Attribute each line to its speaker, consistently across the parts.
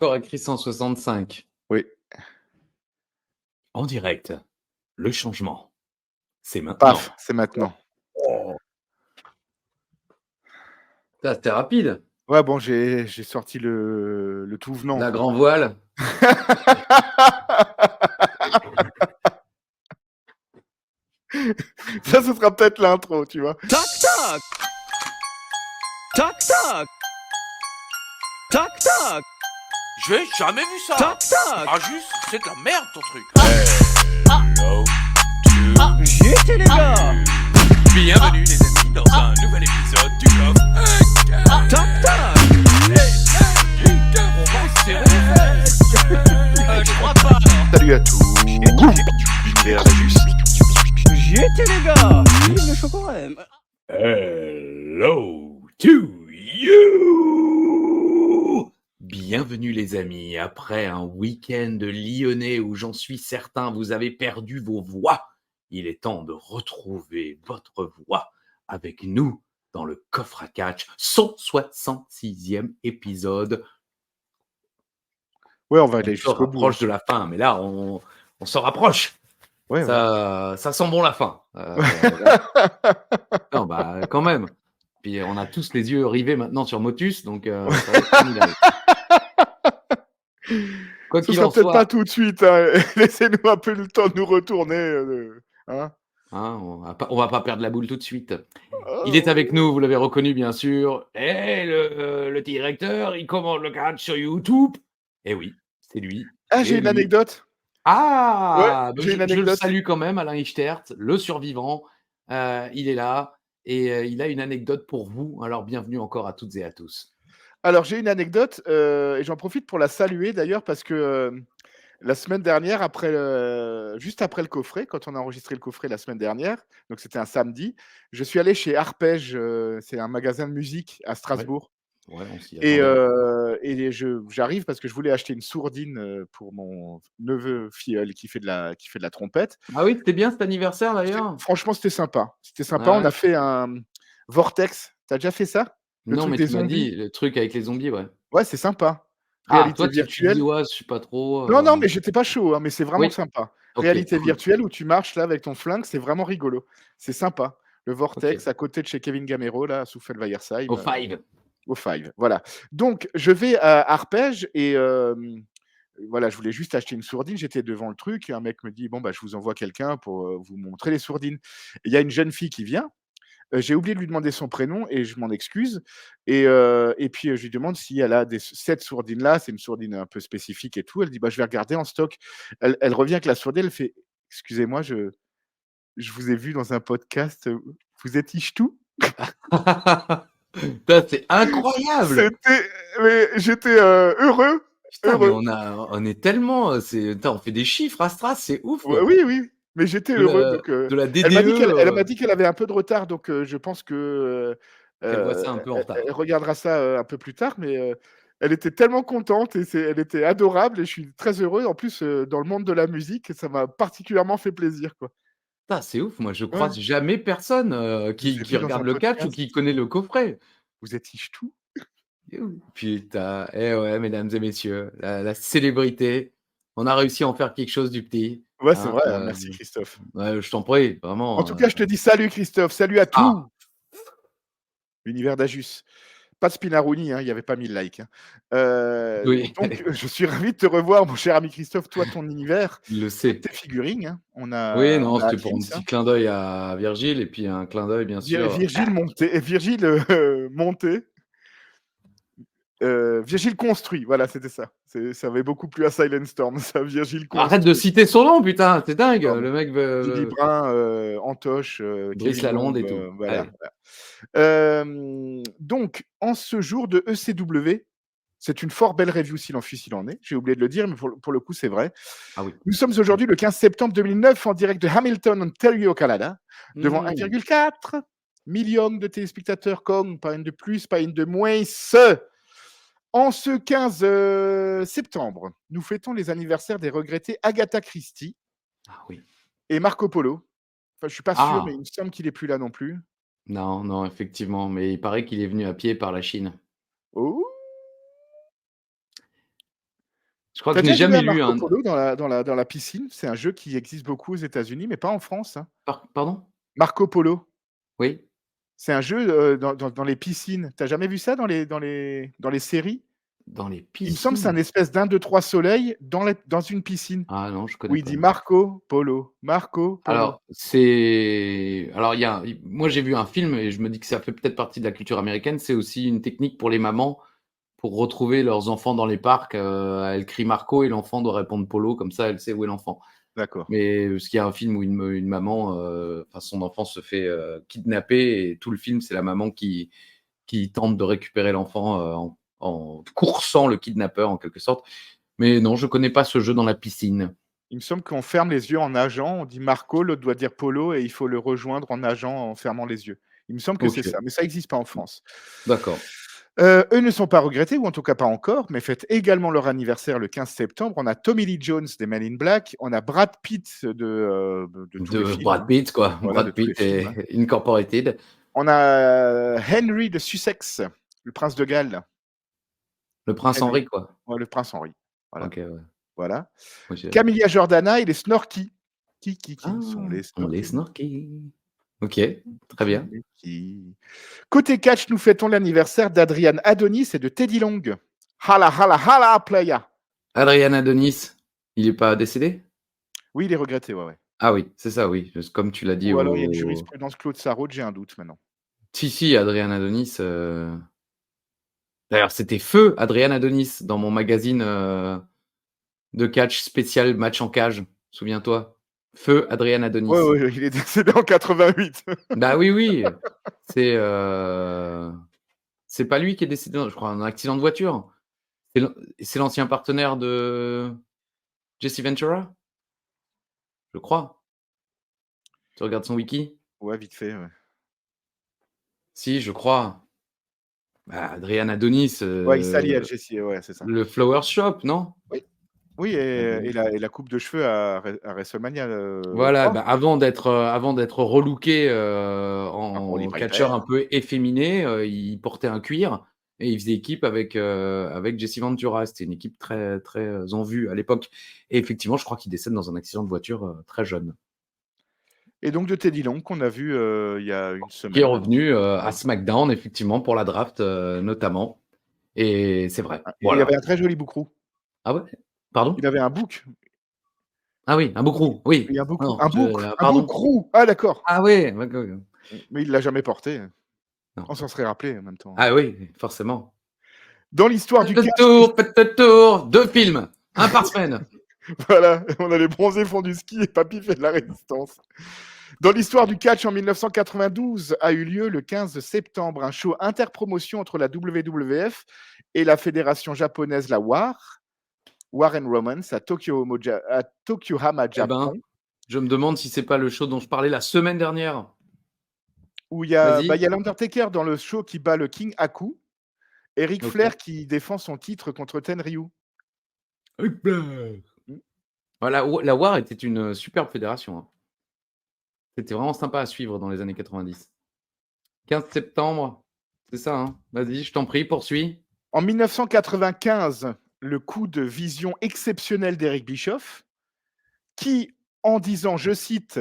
Speaker 1: Encore écrit 165.
Speaker 2: Oui.
Speaker 1: En direct, le changement, c'est maintenant.
Speaker 2: Paf, c'est maintenant.
Speaker 1: Oh, ça, c'était rapide.
Speaker 2: Ouais, bon, j'ai sorti le tout venant,
Speaker 1: La
Speaker 2: quoi.
Speaker 1: grand voile.
Speaker 2: Ça, ce sera peut-être l'intro, tu vois?
Speaker 3: Toc toc. Toc toc. Toc toc.
Speaker 4: J'ai jamais vu ça.
Speaker 3: Toc toc.
Speaker 4: Ah juste, c'est de la merde ton truc.
Speaker 3: J'étais les gars.
Speaker 4: Bienvenue les amis dans un nouvel épisode du coffre.
Speaker 3: Toc toc.
Speaker 4: On va serrer les fesses. Je crois pas.
Speaker 2: Salut à tous. Univers d'Ajus.
Speaker 3: J'étais les gars. Vive le chocolat.
Speaker 1: Hello to you. Bienvenue les amis, après un week-end lyonnais où j'en suis certain vous avez perdu vos voix, il est temps de retrouver votre voix avec nous dans le coffre à catch, 166e épisode.
Speaker 2: Ouais, on va aller
Speaker 1: On se
Speaker 2: jusqu'au bout.
Speaker 1: rapproche de la fin, mais là on se rapproche.
Speaker 2: Ouais, ouais.
Speaker 1: Ça sent bon la fin. Non, bah quand même. Puis on a tous les yeux rivés maintenant sur Motus, donc ça va être formidable. Quoi
Speaker 2: Ce
Speaker 1: qu'il
Speaker 2: sera
Speaker 1: en
Speaker 2: peut-être
Speaker 1: soit,
Speaker 2: pas tout de suite, hein. Laissez-nous un peu le temps de nous retourner, hein?
Speaker 1: on va pas perdre la boule tout de suite. Il est avec nous, vous l'avez reconnu bien sûr. Et le directeur, il commande le catch sur YouTube. Eh oui, c'est lui.
Speaker 2: Ah,
Speaker 1: C'est
Speaker 2: j'ai une
Speaker 1: lui.
Speaker 2: anecdote.
Speaker 1: Ah,
Speaker 2: Ouais, j'ai une
Speaker 1: je le
Speaker 2: anecdote.
Speaker 1: salue quand même, Alain Ichtert, le survivant. Il est là et il a une anecdote pour vous. Alors bienvenue encore à toutes et à tous.
Speaker 2: Alors, j'ai une anecdote, et j'en profite pour la saluer d'ailleurs parce que, la semaine dernière, juste après le coffret, quand on a enregistré le coffret la semaine dernière, donc c'était un samedi, je suis allé chez Arpège, c'est un magasin de musique à Strasbourg.
Speaker 1: Ouais, on s'y
Speaker 2: Et,
Speaker 1: attendait.
Speaker 2: j'arrive parce que je voulais acheter une sourdine, pour mon neveu filleul qui fait de la trompette.
Speaker 1: Ah oui, c'était bien cet anniversaire d'ailleurs?
Speaker 2: Franchement, c'était sympa. C'était sympa.
Speaker 1: Ah
Speaker 2: On
Speaker 1: ouais?
Speaker 2: a fait un Vortex. Tu as déjà fait ça? Le
Speaker 1: Non,
Speaker 2: truc
Speaker 1: mais
Speaker 2: des
Speaker 1: tu m'as
Speaker 2: zombies?
Speaker 1: dit le truc avec les zombies, ouais.
Speaker 2: Ouais, c'est sympa.
Speaker 1: Ah,
Speaker 2: Réalité
Speaker 1: toi tu dis:
Speaker 2: virtuelle.
Speaker 1: «Ouais, je suis pas trop,
Speaker 2: Non, non, mais j'étais pas chaud, hein, mais c'est vraiment
Speaker 1: Oui,
Speaker 2: sympa.
Speaker 1: OK,
Speaker 2: Réalité
Speaker 1: cool.
Speaker 2: virtuelle où tu marches là avec ton flingue, c'est vraiment rigolo. C'est sympa. Le
Speaker 1: OK.
Speaker 2: Vortex à côté de chez Kevin Gamero là, à Souffel-Weiersheim,
Speaker 1: Au Five.
Speaker 2: au Five, voilà. Donc je vais à Arpège et voilà, je voulais juste acheter une sourdine, j'étais devant le truc et un mec me dit: «Bon, bah, je vous envoie quelqu'un pour, vous montrer les sourdines». Il y a une jeune fille qui vient, j'ai oublié de lui demander son prénom et je m'en excuse et puis, je lui demande si elle a cette sourdine-là, c'est une sourdine un peu spécifique et tout. Elle dit: «Bah, je vais regarder en stock». Elle revient avec la sourdine, elle fait: «Excusez-moi, je vous ai vu dans un podcast, vous êtes Ichtou?»
Speaker 1: Putain, c'est incroyable!
Speaker 2: C'était mais j'étais, heureux,
Speaker 1: Putain, mais
Speaker 2: heureux.
Speaker 1: on est tellement, on fait des chiffres à Stras, c'est ouf!
Speaker 2: Oui, oui, mais j'étais
Speaker 1: De
Speaker 2: heureux
Speaker 1: la
Speaker 2: donc
Speaker 1: de la
Speaker 2: elle
Speaker 1: DDE,
Speaker 2: m'a dit qu'elle avait un peu de retard donc je pense que,
Speaker 1: qu'elle voit ça un peu en
Speaker 2: elle
Speaker 1: retard.
Speaker 2: regardera ça, un peu plus tard mais elle était tellement contente et elle était adorable et je suis très heureux. En plus, dans le monde de la musique, ça m'a particulièrement fait plaisir, quoi.
Speaker 1: Putain, c'est ouf, moi je
Speaker 2: Ouais,
Speaker 1: croise jamais personne,
Speaker 2: je vous ai
Speaker 1: qui
Speaker 2: vu dans
Speaker 1: regarde
Speaker 2: un
Speaker 1: le catch ou
Speaker 2: podcast,
Speaker 1: qui connaît le coffret.
Speaker 2: vous êtes Ichtou?
Speaker 1: Putain, eh ouais, mesdames et messieurs, la célébrité. On a réussi à en faire quelque chose du petit,
Speaker 2: Ouais, c'est
Speaker 1: hein,
Speaker 2: vrai, hein, merci Christophe.
Speaker 1: ouais, je t'en prie,
Speaker 2: En
Speaker 1: vraiment,
Speaker 2: tout cas, je te dis salut Christophe, salut à
Speaker 1: ah!
Speaker 2: tous! Univers d'Ajus. Pas de Spinaroni, hein, il y avait pas 1000 likes, hein.
Speaker 1: Oui,
Speaker 2: Donc je suis ravi de te revoir mon cher ami Christophe, toi, ton univers,
Speaker 1: il le
Speaker 2: toutes
Speaker 1: sait.
Speaker 2: tes figurines, hein.
Speaker 1: Oui,
Speaker 2: On
Speaker 1: non,
Speaker 2: a
Speaker 1: c'était pour un
Speaker 2: Atkins, hein.
Speaker 1: petit clin d'œil à Virgile et puis un clin d'œil bien sûr.
Speaker 2: Monté, Virgile construit, voilà, c'était ça. Ça avait beaucoup plu à Silent Storm, ça, Virgile
Speaker 1: Arrête de
Speaker 2: construit.
Speaker 1: citer son nom putain, c'est dingue,
Speaker 2: Pardon.
Speaker 1: le mec
Speaker 2: Lily
Speaker 1: veut
Speaker 2: Brun, Antoche,
Speaker 1: Brice
Speaker 2: Kevin Long,
Speaker 1: Lalonde et tout.
Speaker 2: voilà,
Speaker 1: Allez.
Speaker 2: voilà. Donc en ce jour de ECW, c'est une fort belle review s'il en fut, s'il en est. J'ai oublié de le dire, mais pour le coup, c'est vrai.
Speaker 1: Ah oui.
Speaker 2: Nous sommes aujourd'hui le 15 septembre 2009 en direct de Hamilton, Ontario, au Canada, devant
Speaker 1: Mmh.
Speaker 2: 1,4 million de téléspectateurs, comme pas une de plus, pas une de moins. En ce 15 septembre, nous fêtons les anniversaires des regrettés Agatha Christie
Speaker 1: Ah oui.
Speaker 2: et Marco Polo. Enfin, je suis pas sûr, mais
Speaker 1: Ah!
Speaker 2: il me semble qu'il est plus là non plus.
Speaker 1: Non, non, effectivement, mais il paraît qu'il est venu à pied par la Chine.
Speaker 2: Oh!
Speaker 1: Je crois
Speaker 2: Tu
Speaker 1: que
Speaker 2: as
Speaker 1: je n'ai
Speaker 2: déjà joué à
Speaker 1: jamais lu
Speaker 2: Marco
Speaker 1: un.
Speaker 2: Polo dans la piscine? C'est un jeu qui existe beaucoup aux États-Unis, mais pas en France, hein.
Speaker 1: Pardon?
Speaker 2: Marco Polo,
Speaker 1: Oui?
Speaker 2: c'est un jeu, dans les piscines. Tu as jamais vu ça dans les séries?
Speaker 1: Dans les
Speaker 2: Il me semble que c'est un
Speaker 1: piscines?
Speaker 2: espèce d'1, 2, 3 soleils dans une piscine
Speaker 1: Ah non, je
Speaker 2: où
Speaker 1: connais
Speaker 2: il
Speaker 1: pas,
Speaker 2: dit:
Speaker 1: non.
Speaker 2: «Marco Polo, Marco Polo».
Speaker 1: Alors moi j'ai vu un film et je me dis que ça fait peut-être partie de la culture américaine, c'est aussi une technique pour les mamans pour retrouver leurs enfants dans les parcs, elles crient Marco et l'enfant doit répondre Polo, comme ça elle sait où est l'enfant.
Speaker 2: D'accord.
Speaker 1: Mais parce qu'il y a un film où une maman, enfin son enfant se fait, kidnapper et tout le film, c'est la maman qui tente de récupérer l'enfant, en coursant le kidnappeur en quelque sorte. Mais non, je connais pas ce jeu dans la piscine.
Speaker 2: Il me semble qu'on ferme les yeux en nageant, on dit Marco, l'autre doit dire Polo et il faut le rejoindre en nageant, en fermant les yeux. Il me semble que c'est
Speaker 1: OK,
Speaker 2: ça, mais ça existe pas en France.
Speaker 1: d'accord.
Speaker 2: Eux ne sont pas regrettés, ou en tout cas pas encore, mais fêtent également leur anniversaire le 15 septembre. On a Tommy Lee Jones des Men in Black, on a Brad Pitt de tous les
Speaker 1: De
Speaker 2: films,
Speaker 1: Brad
Speaker 2: hein.
Speaker 1: Pitt quoi,
Speaker 2: Voilà, de
Speaker 1: Brad
Speaker 2: tous les
Speaker 1: Pitt
Speaker 2: films, hein.
Speaker 1: et Incorporated.
Speaker 2: On a Henry de Sussex, le prince de Galles.
Speaker 1: Le prince
Speaker 2: Henry,
Speaker 1: Henri quoi.
Speaker 2: ouais, le prince Henri. Voilà,
Speaker 1: OK, ouais.
Speaker 2: voilà.
Speaker 1: OK.
Speaker 2: Camilla Jordana et les Snorky.
Speaker 1: Ah!
Speaker 2: Qui sont les
Speaker 1: On les
Speaker 2: Snorky?
Speaker 1: snorky. OK, très bien.
Speaker 2: Qui? Côté catch, nous fêtons l'anniversaire d'Adrian Adonis et de Teddy Long. Hala, hala, hala, playa.
Speaker 1: Adrian Adonis, il est pas décédé?
Speaker 2: Oui, il est regretté, ouais, ouais.
Speaker 1: Ah oui, c'est ça, oui, parce comme tu l'as dit
Speaker 2: Ou alors il y a une
Speaker 1: au
Speaker 2: jurisprudence Claude Sarraute, j'ai un doute maintenant.
Speaker 1: si, Adrian Adonis, d'ailleurs c'était feu Adrian Adonis dans mon magazine, de catch spécial match en cage, souviens-toi? Feu Adrian
Speaker 2: Ouais,
Speaker 1: Adonis.
Speaker 2: ouais, il est décédé en 88.
Speaker 1: Bah oui, oui, c'est, c'est pas lui qui est décédé je crois, dans un accident de voiture. C'est l'ancien partenaire de Jesse Ventura? Je crois. Tu regardes son wiki?
Speaker 2: Ouais, vite fait, ouais.
Speaker 1: Si, je crois. Bah, Adrian Adonis,
Speaker 2: Ouais, il s'allie à Jesse, ouais, c'est ça.
Speaker 1: le Flower Shop, non?
Speaker 2: Oui. Oui, et la coupe de cheveux à WrestleMania,
Speaker 1: Voilà,
Speaker 2: 3.
Speaker 1: bah, avant d'être relooké,
Speaker 2: Par Roddy
Speaker 1: en
Speaker 2: Piper.
Speaker 1: catcheur un peu efféminé, il portait un cuir et il faisait équipe avec Jesse Ventura. C'était une équipe très, très, en vue à l'époque et effectivement, je crois qu'il décède dans un accident de voiture, très jeune.
Speaker 2: Et donc de Teddy Long qu'on a vu, il y a une
Speaker 1: Qui est
Speaker 2: semaine maintenant.
Speaker 1: revenu, à
Speaker 2: Ouais.
Speaker 1: SmackDown effectivement pour la draft, notamment et c'est vrai.
Speaker 2: Ah, il avait
Speaker 1: Voilà.
Speaker 2: un très joli boucrou.
Speaker 1: Ah ouais? Pardon?
Speaker 2: Il avait un bouc.
Speaker 1: Ah oui, un
Speaker 2: Oui,
Speaker 1: boucrou, oui.
Speaker 2: oui, un boucrou.
Speaker 1: Non,
Speaker 2: Un bouc! Un
Speaker 1: pardon.
Speaker 2: boucrou! Ah d'accord.
Speaker 1: Ah ouais, d'accord.
Speaker 2: Mais il l'a jamais porté.
Speaker 1: Non.
Speaker 2: On s'en serait rappelé en même temps.
Speaker 1: Ah oui, forcément.
Speaker 2: Dans l'histoire du catch,
Speaker 1: Faites le tour, 2 films, un par semaine.
Speaker 2: voilà, on a les bronzés font du ski et Papy fait de la résistance. Dans l'histoire du catch, en 1992, a eu lieu le 15 septembre un show interpromotion entre la WWF et la fédération japonaise, la War and Romance, à Tokyohama,
Speaker 1: Eh ben,
Speaker 2: Japon,
Speaker 1: je me demande si c'est pas le show dont je parlais la semaine dernière.
Speaker 2: où il y a
Speaker 1: Vas-y.
Speaker 2: l'Undertaker dans le show qui bat le King Haku, et Ric
Speaker 1: OK.
Speaker 2: Flair qui défend son titre contre Tenryu. Mm.
Speaker 1: Voilà, la WAR était une, superbe fédération, hein. C'était vraiment sympa à suivre dans les années 90. 15 septembre, c'est ça, hein? Vas-y, je t'en prie, poursuis.
Speaker 2: En 1995, le coup de vision exceptionnel d'Eric Bischoff, qui, en disant, je cite,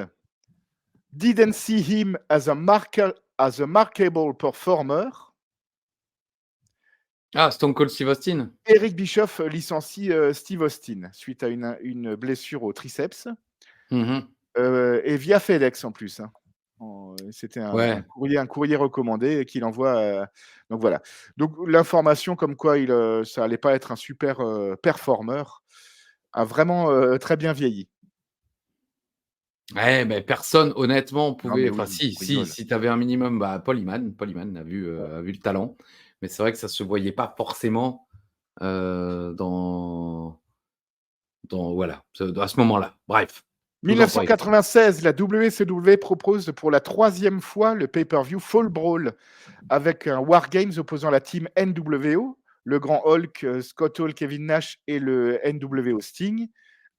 Speaker 2: Didn't see him as a markable performer.
Speaker 1: Ah, Stone Cold Steve Austin?
Speaker 2: Eric Bischoff licencie Steve Austin suite à une blessure au triceps,
Speaker 1: Mmh.
Speaker 2: et via FedEx en plus, hein. C'était un
Speaker 1: Ouais.
Speaker 2: courrier recommandé qu'il envoie. Donc voilà. Donc l'information comme quoi ça allait pas être un super performeur a vraiment très bien vieilli.
Speaker 1: Ouais, mais personne honnêtement
Speaker 2: Non mais
Speaker 1: pouvait enfin
Speaker 2: oui,
Speaker 1: si,
Speaker 2: on rigole.
Speaker 1: si tu avais un minimum, bah, Paul Heyman a vu le talent, mais c'est vrai que ça se voyait pas forcément, dans voilà, à ce moment-là. Bref, je vous en prie.
Speaker 2: 1996, la WCW propose pour la 3e fois le pay-per-view Fall Brawl avec un War Games opposant la team NWO, le Grand Hulk, Scott Hall, Kevin Nash et le NWO Sting,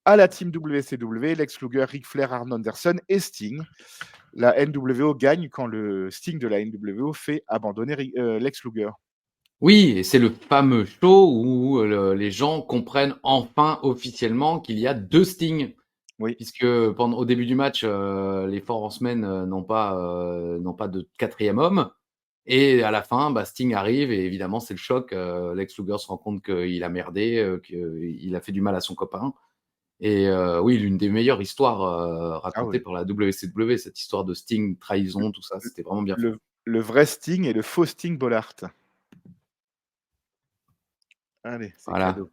Speaker 2: à la team WCW, Lex Luger, Ric Flair, Arn Anderson et Sting. La NWO gagne quand le Sting de la NWO fait abandonner Lex Luger.
Speaker 1: Oui, et c'est le fameux show où les gens comprennent enfin officiellement qu'il y a 2 Sting.
Speaker 2: Oui.
Speaker 1: Puisque au début du match, les Four Horsemen n'ont pas de quatrième homme. Et à la fin, bah, Sting arrive et évidemment, c'est le choc. Lex Luger se rend compte qu'il a merdé, qu'il a fait du mal à son copain. Et oui, l'une des meilleures histoires
Speaker 2: Ah
Speaker 1: racontées
Speaker 2: oui.
Speaker 1: par la WCW, cette histoire de Sting, trahison, tout ça, c'était vraiment bien fait.
Speaker 2: Le vrai Sting et le faux Sting Bollard. Allez, c'est
Speaker 1: Voilà,
Speaker 2: cadeau.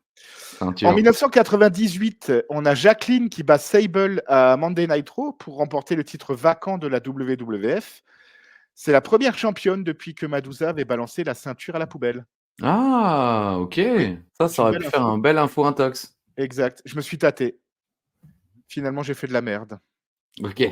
Speaker 2: En
Speaker 1: ceinture.
Speaker 2: 1998, on a Jacqueline qui bat Sable à Monday Night Raw pour remporter le titre vacant de la WWF. C'est la première championne depuis que Madusa avait balancé la ceinture à la poubelle.
Speaker 1: Ah, OK.
Speaker 2: Oui,
Speaker 1: Ça
Speaker 2: c'est une
Speaker 1: aurait
Speaker 2: belle
Speaker 1: pu faire
Speaker 2: info.
Speaker 1: un bel info intox.
Speaker 2: Exact. Je me suis tâté. Finalement, j'ai fait de la merde.
Speaker 1: OK.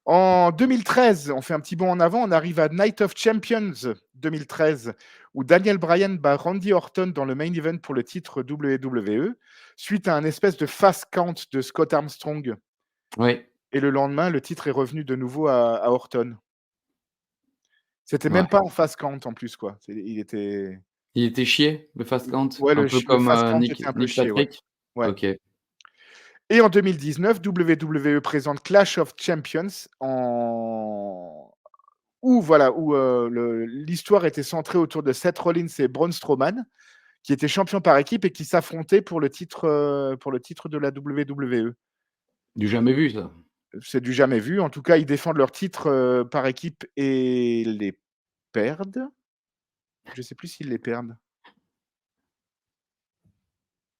Speaker 2: En 2013, on fait un petit bond en avant, on arrive à Night of Champions 2013, où Daniel Bryan bat Randy Orton dans le main event pour le titre WWE, suite à un espèce de fast count de Scott Armstrong.
Speaker 1: Oui,
Speaker 2: Et le lendemain, le titre est revenu de nouveau à Orton. C'était même
Speaker 1: ouais.
Speaker 2: pas en fast count en plus, quoi. Il était.
Speaker 1: Il était chié, le fast count?
Speaker 2: Ouais,
Speaker 1: Un peu
Speaker 2: le
Speaker 1: comme,
Speaker 2: fast count était un peu
Speaker 1: Nick
Speaker 2: chier, ouais.
Speaker 1: Patrick?
Speaker 2: Ouais.
Speaker 1: OK.
Speaker 2: Et en 2019, WWE présente Clash of Champions où voilà, où l'histoire était centrée autour de Seth Rollins et Braun Strowman, qui étaient champions par équipe et qui s'affrontaient pour le titre de la WWE.
Speaker 1: Du jamais vu ça.
Speaker 2: C'est du jamais vu. En tout cas, ils défendent leur titre par équipe et les perdent. Je ne sais plus s'ils les perdent.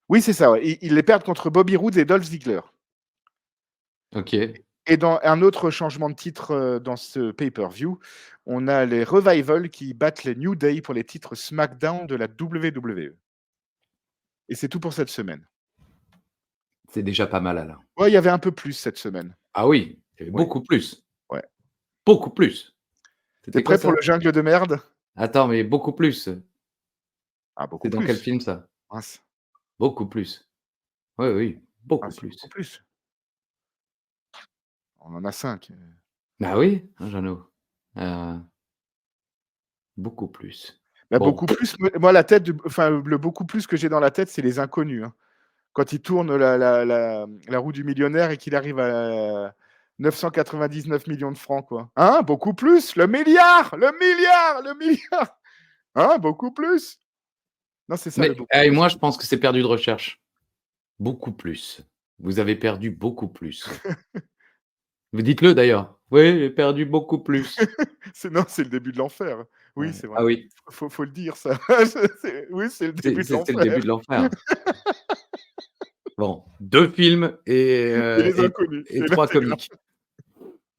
Speaker 2: Oui, c'est ça. Ouais. Ils les perdent contre Bobby Roode et Dolph Ziggler.
Speaker 1: OK.
Speaker 2: Et dans un autre changement de titre dans ce pay-per-view, on a les Revival qui battent les New Day pour les titres SmackDown de la WWE. Et c'est tout pour cette semaine.
Speaker 1: C'est déjà pas mal Alain.
Speaker 2: Ouais, il y avait un peu plus cette semaine.
Speaker 1: Ah oui, il y avait
Speaker 2: Ouais,
Speaker 1: beaucoup plus.
Speaker 2: ouais.
Speaker 1: Beaucoup plus.
Speaker 2: Tu
Speaker 1: C'était quoi
Speaker 2: prêt pour
Speaker 1: ça?
Speaker 2: le jungle de merde?
Speaker 1: Attends, mais beaucoup plus.
Speaker 2: Ah,
Speaker 1: C'est
Speaker 2: beaucoup
Speaker 1: dans quel
Speaker 2: plus.
Speaker 1: film ça?
Speaker 2: Mince.
Speaker 1: Beaucoup plus. Oui, oui,
Speaker 2: Ah,
Speaker 1: beaucoup
Speaker 2: c'est beaucoup
Speaker 1: plus.
Speaker 2: plus. On en a 5.
Speaker 1: Bah oui, hein, Jeannot. Heu, beaucoup plus.
Speaker 2: Bah,
Speaker 1: Bon,
Speaker 2: beaucoup plus, moi la tête enfin, le beaucoup plus que j'ai dans la tête, c'est les inconnus, hein. Quand il tourne la roue du millionnaire et qu'il arrive à 999 millions de francs, quoi. Hein? Beaucoup plus? Le milliard! Le milliard! Le milliard! Hein? Beaucoup plus? Non, c'est ça le
Speaker 1: mais
Speaker 2: beaucoup plus.
Speaker 1: moi je pense que c'est perdu de recherche. Beaucoup plus. Vous avez perdu beaucoup plus. Vous dites-le d'ailleurs. Oui, j'ai perdu beaucoup plus.
Speaker 2: Non, c'est le début de l'enfer. Oui, c'est
Speaker 1: Ah
Speaker 2: vrai.
Speaker 1: oui,
Speaker 2: Faut le dire ça. Oui, c'est le
Speaker 1: c'est
Speaker 2: début de
Speaker 1: c'est le début
Speaker 2: l'enfer.
Speaker 1: de l'enfer. Bon, 2 films
Speaker 2: Et les inconnus,
Speaker 1: et
Speaker 2: et là,
Speaker 1: 3
Speaker 2: c'est grave.
Speaker 1: comiques.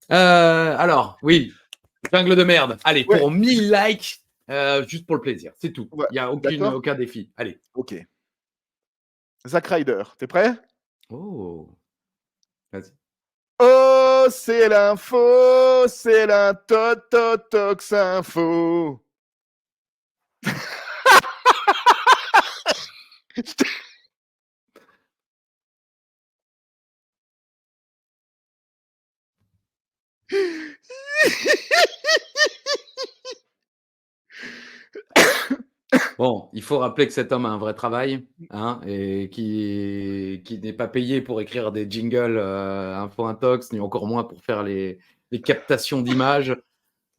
Speaker 1: Alors, oui, jungle de merde. Allez,
Speaker 2: Ouais,
Speaker 1: pour 1000 likes, juste pour le plaisir, c'est tout.
Speaker 2: ouais,
Speaker 1: Il y a
Speaker 2: d'accord?
Speaker 1: aucun défi. Allez.
Speaker 2: OK. Zack Ryder, tu es prêt?
Speaker 1: Oh! Vas-y.
Speaker 2: Oh, c'est l'info, c'est la Tototox info.
Speaker 1: Bon, il faut rappeler que cet homme a un vrai travail, hein, et qui n'est pas payé pour écrire des jingles, info intox, ni encore moins pour faire les captations d'images.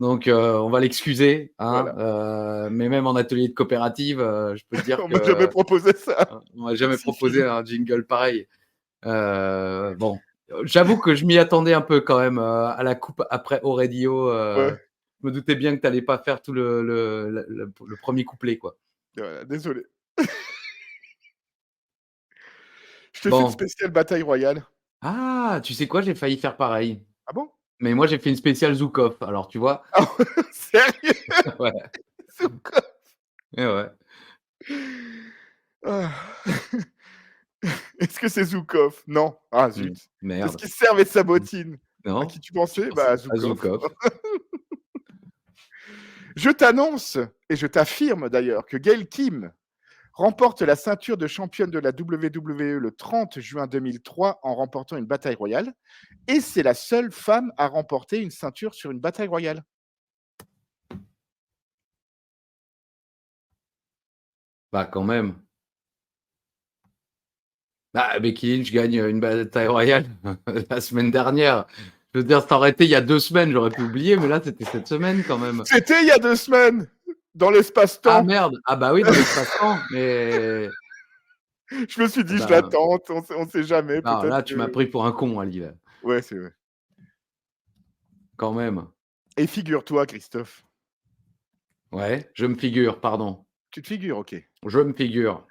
Speaker 1: Donc, on va l'excuser, hein,
Speaker 2: Voilà,
Speaker 1: mais même en atelier de coopérative, je peux te dire
Speaker 2: on m'a jamais
Speaker 1: que,
Speaker 2: proposé ça.
Speaker 1: on m'a jamais
Speaker 2: Si,
Speaker 1: proposé
Speaker 2: si.
Speaker 1: un jingle pareil. Bon, j'avoue que je m'y attendais un peu quand même, à la coupe après Auredio,
Speaker 2: Ouais,
Speaker 1: je me doutais bien que tu allais pas faire tout le 1er couplet, quoi.
Speaker 2: voilà, désolé. Je te fais une
Speaker 1: Bon.
Speaker 2: spéciale bataille royale.
Speaker 1: Ah, tu sais quoi? J'ai failli faire pareil,
Speaker 2: Ah bon?
Speaker 1: mais moi j'ai fait une spéciale Zoukov, alors tu vois?
Speaker 2: Ah sérieux?
Speaker 1: Ouais,
Speaker 2: C'est quoi?
Speaker 1: et ouais.
Speaker 2: Ah. Est-ce que c'est Zoukov? Non. Ah
Speaker 1: Mmh,
Speaker 2: zut. Est-ce
Speaker 1: merde.
Speaker 2: qu'il servait de sa
Speaker 1: Mmh,
Speaker 2: bottine? À qui
Speaker 1: non,
Speaker 2: tu
Speaker 1: je
Speaker 2: pensais? Bah,
Speaker 1: pensais
Speaker 2: à
Speaker 1: à
Speaker 2: Zoukov.
Speaker 1: Zoukov.
Speaker 2: Je t'annonce, et je t'affirme d'ailleurs, que Gail Kim remporte la ceinture de championne de la WWE le 30 juin 2003 en remportant une bataille royale. Et c'est la seule femme à remporter une ceinture sur une bataille royale.
Speaker 1: Bah, quand même. Bah, Becky Lynch gagne une bataille royale la semaine dernière. Je veux dire, ça aurait été il y a 2 semaines, j'aurais pu oublier, mais là, c'était cette semaine quand même.
Speaker 2: C'était il y a 2 semaines, dans
Speaker 1: Ah
Speaker 2: l'espace-temps.
Speaker 1: merde! Ah bah oui, dans l'espace-temps, mais
Speaker 2: Je me suis dit: «Je
Speaker 1: bah,
Speaker 2: l'attends, on sait jamais,
Speaker 1: non,
Speaker 2: peut-être
Speaker 1: là, tu m'as
Speaker 2: que»
Speaker 1: pris pour un con, Ali, là,
Speaker 2: ouais, c'est vrai.
Speaker 1: quand même.
Speaker 2: Et figure-toi, Christophe,
Speaker 1: Ouais, je me figure, pardon.
Speaker 2: tu te figures, OK.
Speaker 1: Je me figure.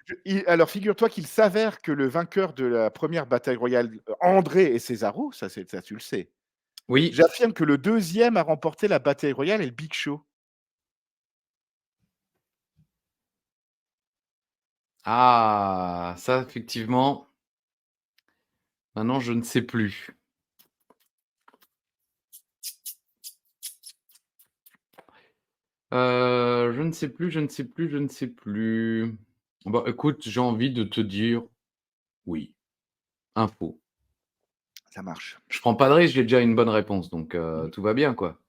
Speaker 2: Alors figure-toi qu'il s'avère que le vainqueur de la première bataille royale, André et Cesaro, ça tu le sais.
Speaker 1: Oui.
Speaker 2: J'affirme que le deuxième a remporté la bataille royale est le Big Show.
Speaker 1: Ah, ça, effectivement, maintenant, je ne sais plus. Je ne sais plus, je ne sais plus, je ne sais plus. Bah, écoute, j'ai envie de te dire oui. Info.
Speaker 2: Ça marche.
Speaker 1: Je prends pas de risque, j'ai déjà une bonne réponse, donc
Speaker 2: Mmh.
Speaker 1: tout va bien, quoi.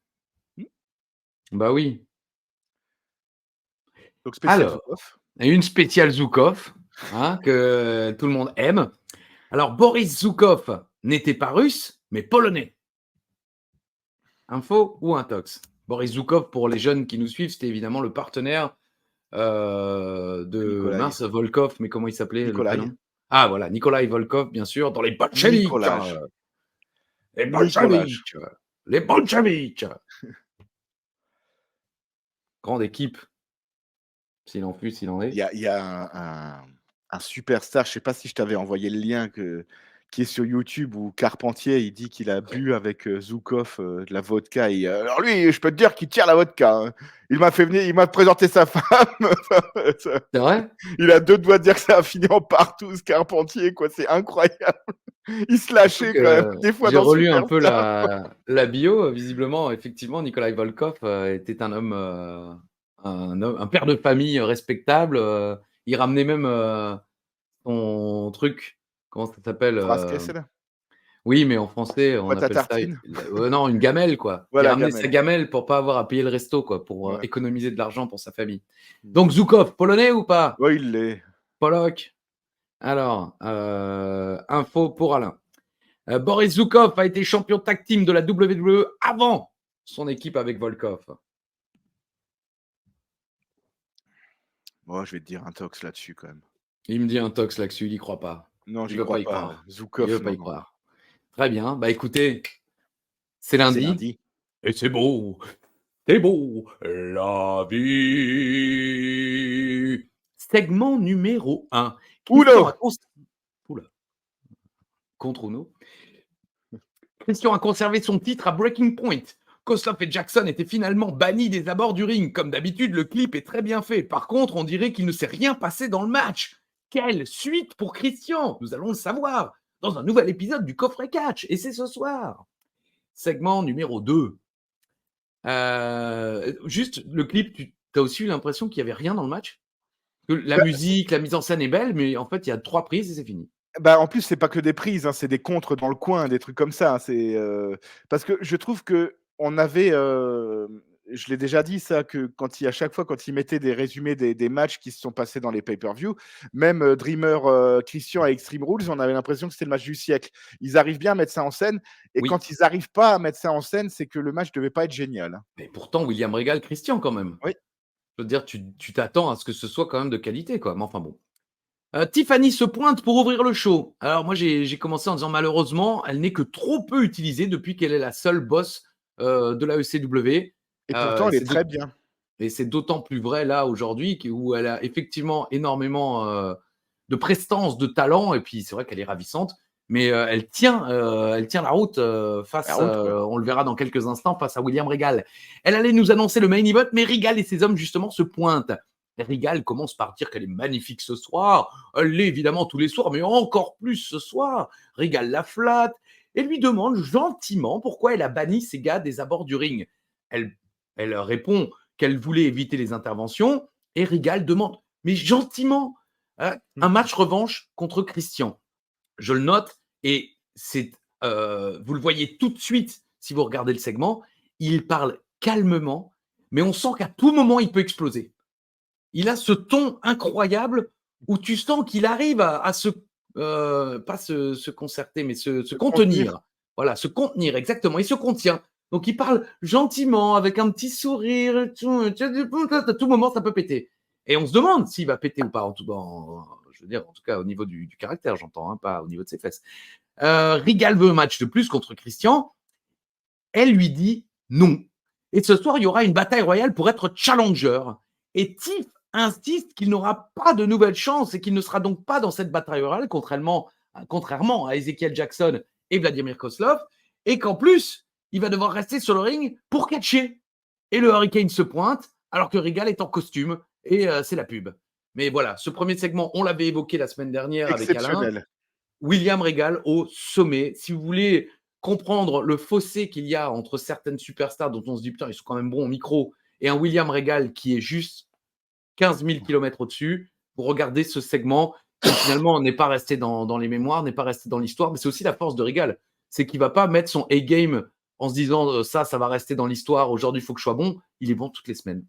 Speaker 2: Mmh.
Speaker 1: Bah oui.
Speaker 2: Donc spécial
Speaker 1: Alors,
Speaker 2: Zoukov.
Speaker 1: une spéciale Zoukov, hein, que tout le monde aime. Alors, Boris Zoukov n'était pas russe, mais polonais. Info ou intox? Boris Zoukov, pour les jeunes qui nous suivent, c'était évidemment le partenaire de
Speaker 2: Nikolai.
Speaker 1: mince, Volkov, mais comment il s'appelait le
Speaker 2: Nikolai.
Speaker 1: prénom? Ah voilà, Nikolai Volkov, bien sûr, dans les bolcheviks,
Speaker 2: Nicolaj.
Speaker 1: les
Speaker 2: Nicolaj.
Speaker 1: bolcheviks, les bolcheviks. Grande équipe, s'il en fut, s'il en est.
Speaker 2: Il y a un superstar, je sais pas si je t'avais envoyé le lien qui est sur YouTube où Carpentier, il dit qu'il a bu avec, Zoukov, de la vodka et alors lui, je peux te dire qu'il tire la vodka, hein. Il m'a présenté sa femme, ça
Speaker 1: C'est vrai?
Speaker 2: il a 2 doigts de dire que ça a fini en partouze Carpentier, quoi, c'est incroyable. Il se
Speaker 1: Surtout
Speaker 2: lâchait quand même,
Speaker 1: que
Speaker 2: des fois
Speaker 1: j'ai
Speaker 2: dans
Speaker 1: relu un peu
Speaker 2: Superstar.
Speaker 1: la bio, visiblement, effectivement, Nikolai Volkov, était un homme, un père de famille respectable, il ramenait même, son truc, comment ça s'appelle?
Speaker 2: Frasquesel,
Speaker 1: Oui, mais en français, on
Speaker 2: boîte à
Speaker 1: appelle ça
Speaker 2: tartines.
Speaker 1: non, une gamelle, quoi. Il
Speaker 2: Voilà,
Speaker 1: ramenait sa
Speaker 2: gamelle.
Speaker 1: gamelle pour pas avoir à payer le resto, quoi, pour,
Speaker 2: Ouais.
Speaker 1: économiser de l'argent pour sa famille.
Speaker 2: Mmh.
Speaker 1: Donc Zoukov, polonais ou pas?
Speaker 2: Ouais, il l'est.
Speaker 1: Polak? Alors, info pour Alain. Boris Zoukov a été champion tag team de la WWE avant son équipe avec Volkov.
Speaker 2: Moi, je vais te dire un tox là-dessus quand même.
Speaker 1: Il me dit un tox là-dessus, il y croit pas.
Speaker 2: Non,
Speaker 1: Il
Speaker 2: j'y
Speaker 1: veut pas
Speaker 2: crois
Speaker 1: y
Speaker 2: pas.
Speaker 1: croire. Il
Speaker 2: Zoukov,
Speaker 1: veut pas
Speaker 2: non,
Speaker 1: y
Speaker 2: non.
Speaker 1: croire. Très bien, bah, écoutez, c'est
Speaker 2: C'est
Speaker 1: lundi
Speaker 2: lundi.
Speaker 1: et c'est beau la vie. Segment numéro 1. Christian
Speaker 2: Uno!
Speaker 1: a cons Ouh là, contre Uno. Christian a conservé son titre à Breaking Point. Koslov et Jackson étaient finalement bannis des abords du ring. Comme d'habitude, le clip est très bien fait. Par contre, on dirait qu'il ne s'est rien passé dans le match. Quelle suite pour Christian? Nous allons le savoir dans un nouvel épisode du Coffret Catch. Et c'est ce soir. Segment numéro 2. Juste, le clip, tu as aussi eu l'impression qu'il n'y avait rien dans le match? Que la
Speaker 2: Bah,
Speaker 1: musique, la mise en scène est belle, mais en fait, il y a 3 prises et c'est fini.
Speaker 2: bah, en plus, c'est pas que des prises, hein, c'est des contres dans le coin, des trucs comme ça, hein, parce que je trouve qu'on avait, je l'ai déjà dit ça, que à chaque fois, quand ils mettaient des résumés des matchs qui se sont passés dans les pay-per-view, même, Dreamer, Christian à Extreme Rules, on avait l'impression que c'était le match du siècle. Ils arrivent bien à mettre ça en scène et
Speaker 1: Oui,
Speaker 2: quand ils arrivent pas à mettre ça en scène, c'est que le match devait pas être génial, hein.
Speaker 1: mais pourtant, William régale Christian quand même.
Speaker 2: Oui.
Speaker 1: Je veux dire, tu t'attends à ce que ce soit quand même de qualité, quoi. Mais enfin bon. Tiffany se pointe pour ouvrir le show. Alors moi, j'ai commencé en disant malheureusement, elle n'est que trop peu utilisée depuis qu'elle est la seule boss de la ECW.
Speaker 2: Et pourtant, elle est
Speaker 1: C'est
Speaker 2: très bien.
Speaker 1: et c'est d'autant plus vrai là aujourd'hui où elle a effectivement énormément de prestance, de talent. Et puis c'est vrai qu'elle est ravissante. Mais elle tient la route
Speaker 2: La
Speaker 1: face,
Speaker 2: route, quoi.
Speaker 1: on le verra dans quelques instants, face à William Regal. Elle allait nous annoncer le main event, mais Regal et ses hommes justement se pointent. Regal commence par dire qu'elle est magnifique ce soir. Elle l'est évidemment tous les soirs, mais encore plus ce soir. Regal la flatte et lui demande gentiment pourquoi elle a banni ces gars des abords du ring. Elle, elle répond qu'elle voulait éviter les interventions et Regal demande, mais gentiment, un match revanche contre Christian. Je le note et vous le voyez tout de suite si vous regardez le segment, il parle calmement, mais on sent qu'à tout moment, il peut exploser. il a ce ton incroyable où tu sens qu'il arrive à se pas se concerter, mais se contenir. Voilà, se contenir, exactement. Il se contient. Donc, il parle gentiment, avec un petit sourire. À tout moment, ça peut péter. Et on se demande s'il va péter ou pas. Je veux dire, en tout cas, au niveau du caractère, j'entends, hein, pas au niveau de ses fesses. Rigal veut un match de plus contre Christian. Elle lui dit non. Et ce soir, il y aura une bataille royale pour être challenger. Et Tiff insiste qu'il n'aura pas de nouvelle chance et qu'il ne sera donc pas dans cette bataille royale, contrairement à Ezekiel Jackson et Vladimir Kozlov, et qu'en plus, il va devoir rester sur le ring pour catcher. Et le Hurricane se pointe, alors que Regal est en costume, et c'est la pub. Mais voilà, ce premier segment, on l'avait évoqué la semaine dernière avec Alain. William Regal au sommet. Si vous voulez comprendre le fossé qu'il y a entre certaines superstars dont on se dit, putain, ils sont quand même bons au micro, et un William Regal qui est juste 15 000 km au-dessus, vous regardez ce segment qui finalement n'est pas resté dans les mémoires, n'est pas resté dans l'histoire, mais c'est aussi la force de Regal. C'est qu'il ne va pas mettre son A-game en se disant ça va rester dans l'histoire, aujourd'hui il faut que je sois bon. Il est bon toutes les semaines.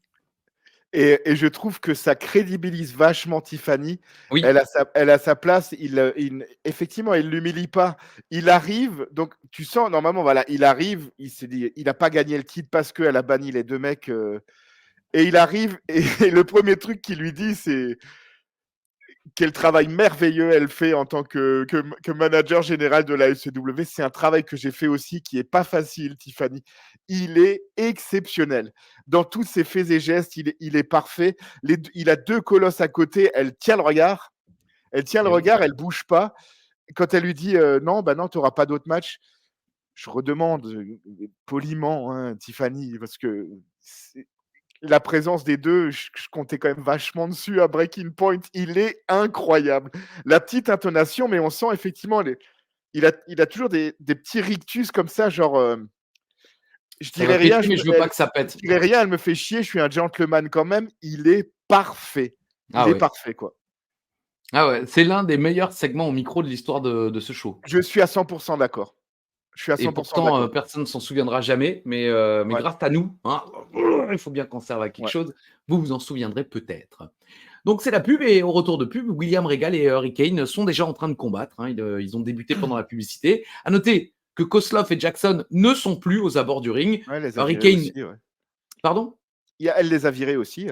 Speaker 2: Et je trouve que ça crédibilise vachement Tiffany.
Speaker 1: Oui.
Speaker 2: Elle a sa place. Effectivement, il ne l'humilie pas. Il arrive, donc tu sens, normalement, voilà, il arrive, il s'est dit, il n'a pas gagné le titre parce qu'elle a banni les deux mecs. Et il arrive, et le premier truc qu'il lui dit, c'est quel travail merveilleux elle fait en tant que manager général de la SCW. C'est un travail que j'ai fait aussi qui n'est pas facile, Tiffany. Il est exceptionnel. Dans tous ses faits et gestes, il est parfait. Il a deux colosses à côté. Elle tient le regard. Elle ne bouge pas. Quand elle lui dit non, tu n'auras pas d'autres matchs, je redemande poliment, hein, Tiffany, parce que la présence des deux, je comptais quand même vachement dessus à Breaking Point. Il est incroyable. La petite intonation, mais on sent effectivement, il a toujours des petits rictus comme ça, genre, je dirais rien,
Speaker 1: mais je veux pas que ça pète.
Speaker 2: Je dirais rien, elle me fait chier, je suis un gentleman quand même. Il est parfait. Il est parfait, quoi.
Speaker 1: Ah ouais, c'est l'un des meilleurs segments au micro de l'histoire de ce show.
Speaker 2: Je suis à 100% d'accord.
Speaker 1: Et pourtant, personne ne s'en souviendra jamais, mais grâce à nous, hein, il faut bien qu'on serve à quelque chose, vous vous en souviendrez peut-être. Donc c'est la pub, et au retour de pub, William Regal et Hurricane sont déjà en train de combattre, hein, ils ont débuté pendant la publicité. À noter que Kozlov et Jackson ne sont plus aux abords du ring. Hurricane...
Speaker 2: Aussi,
Speaker 1: Pardon ?
Speaker 2: Elle les a virés aussi.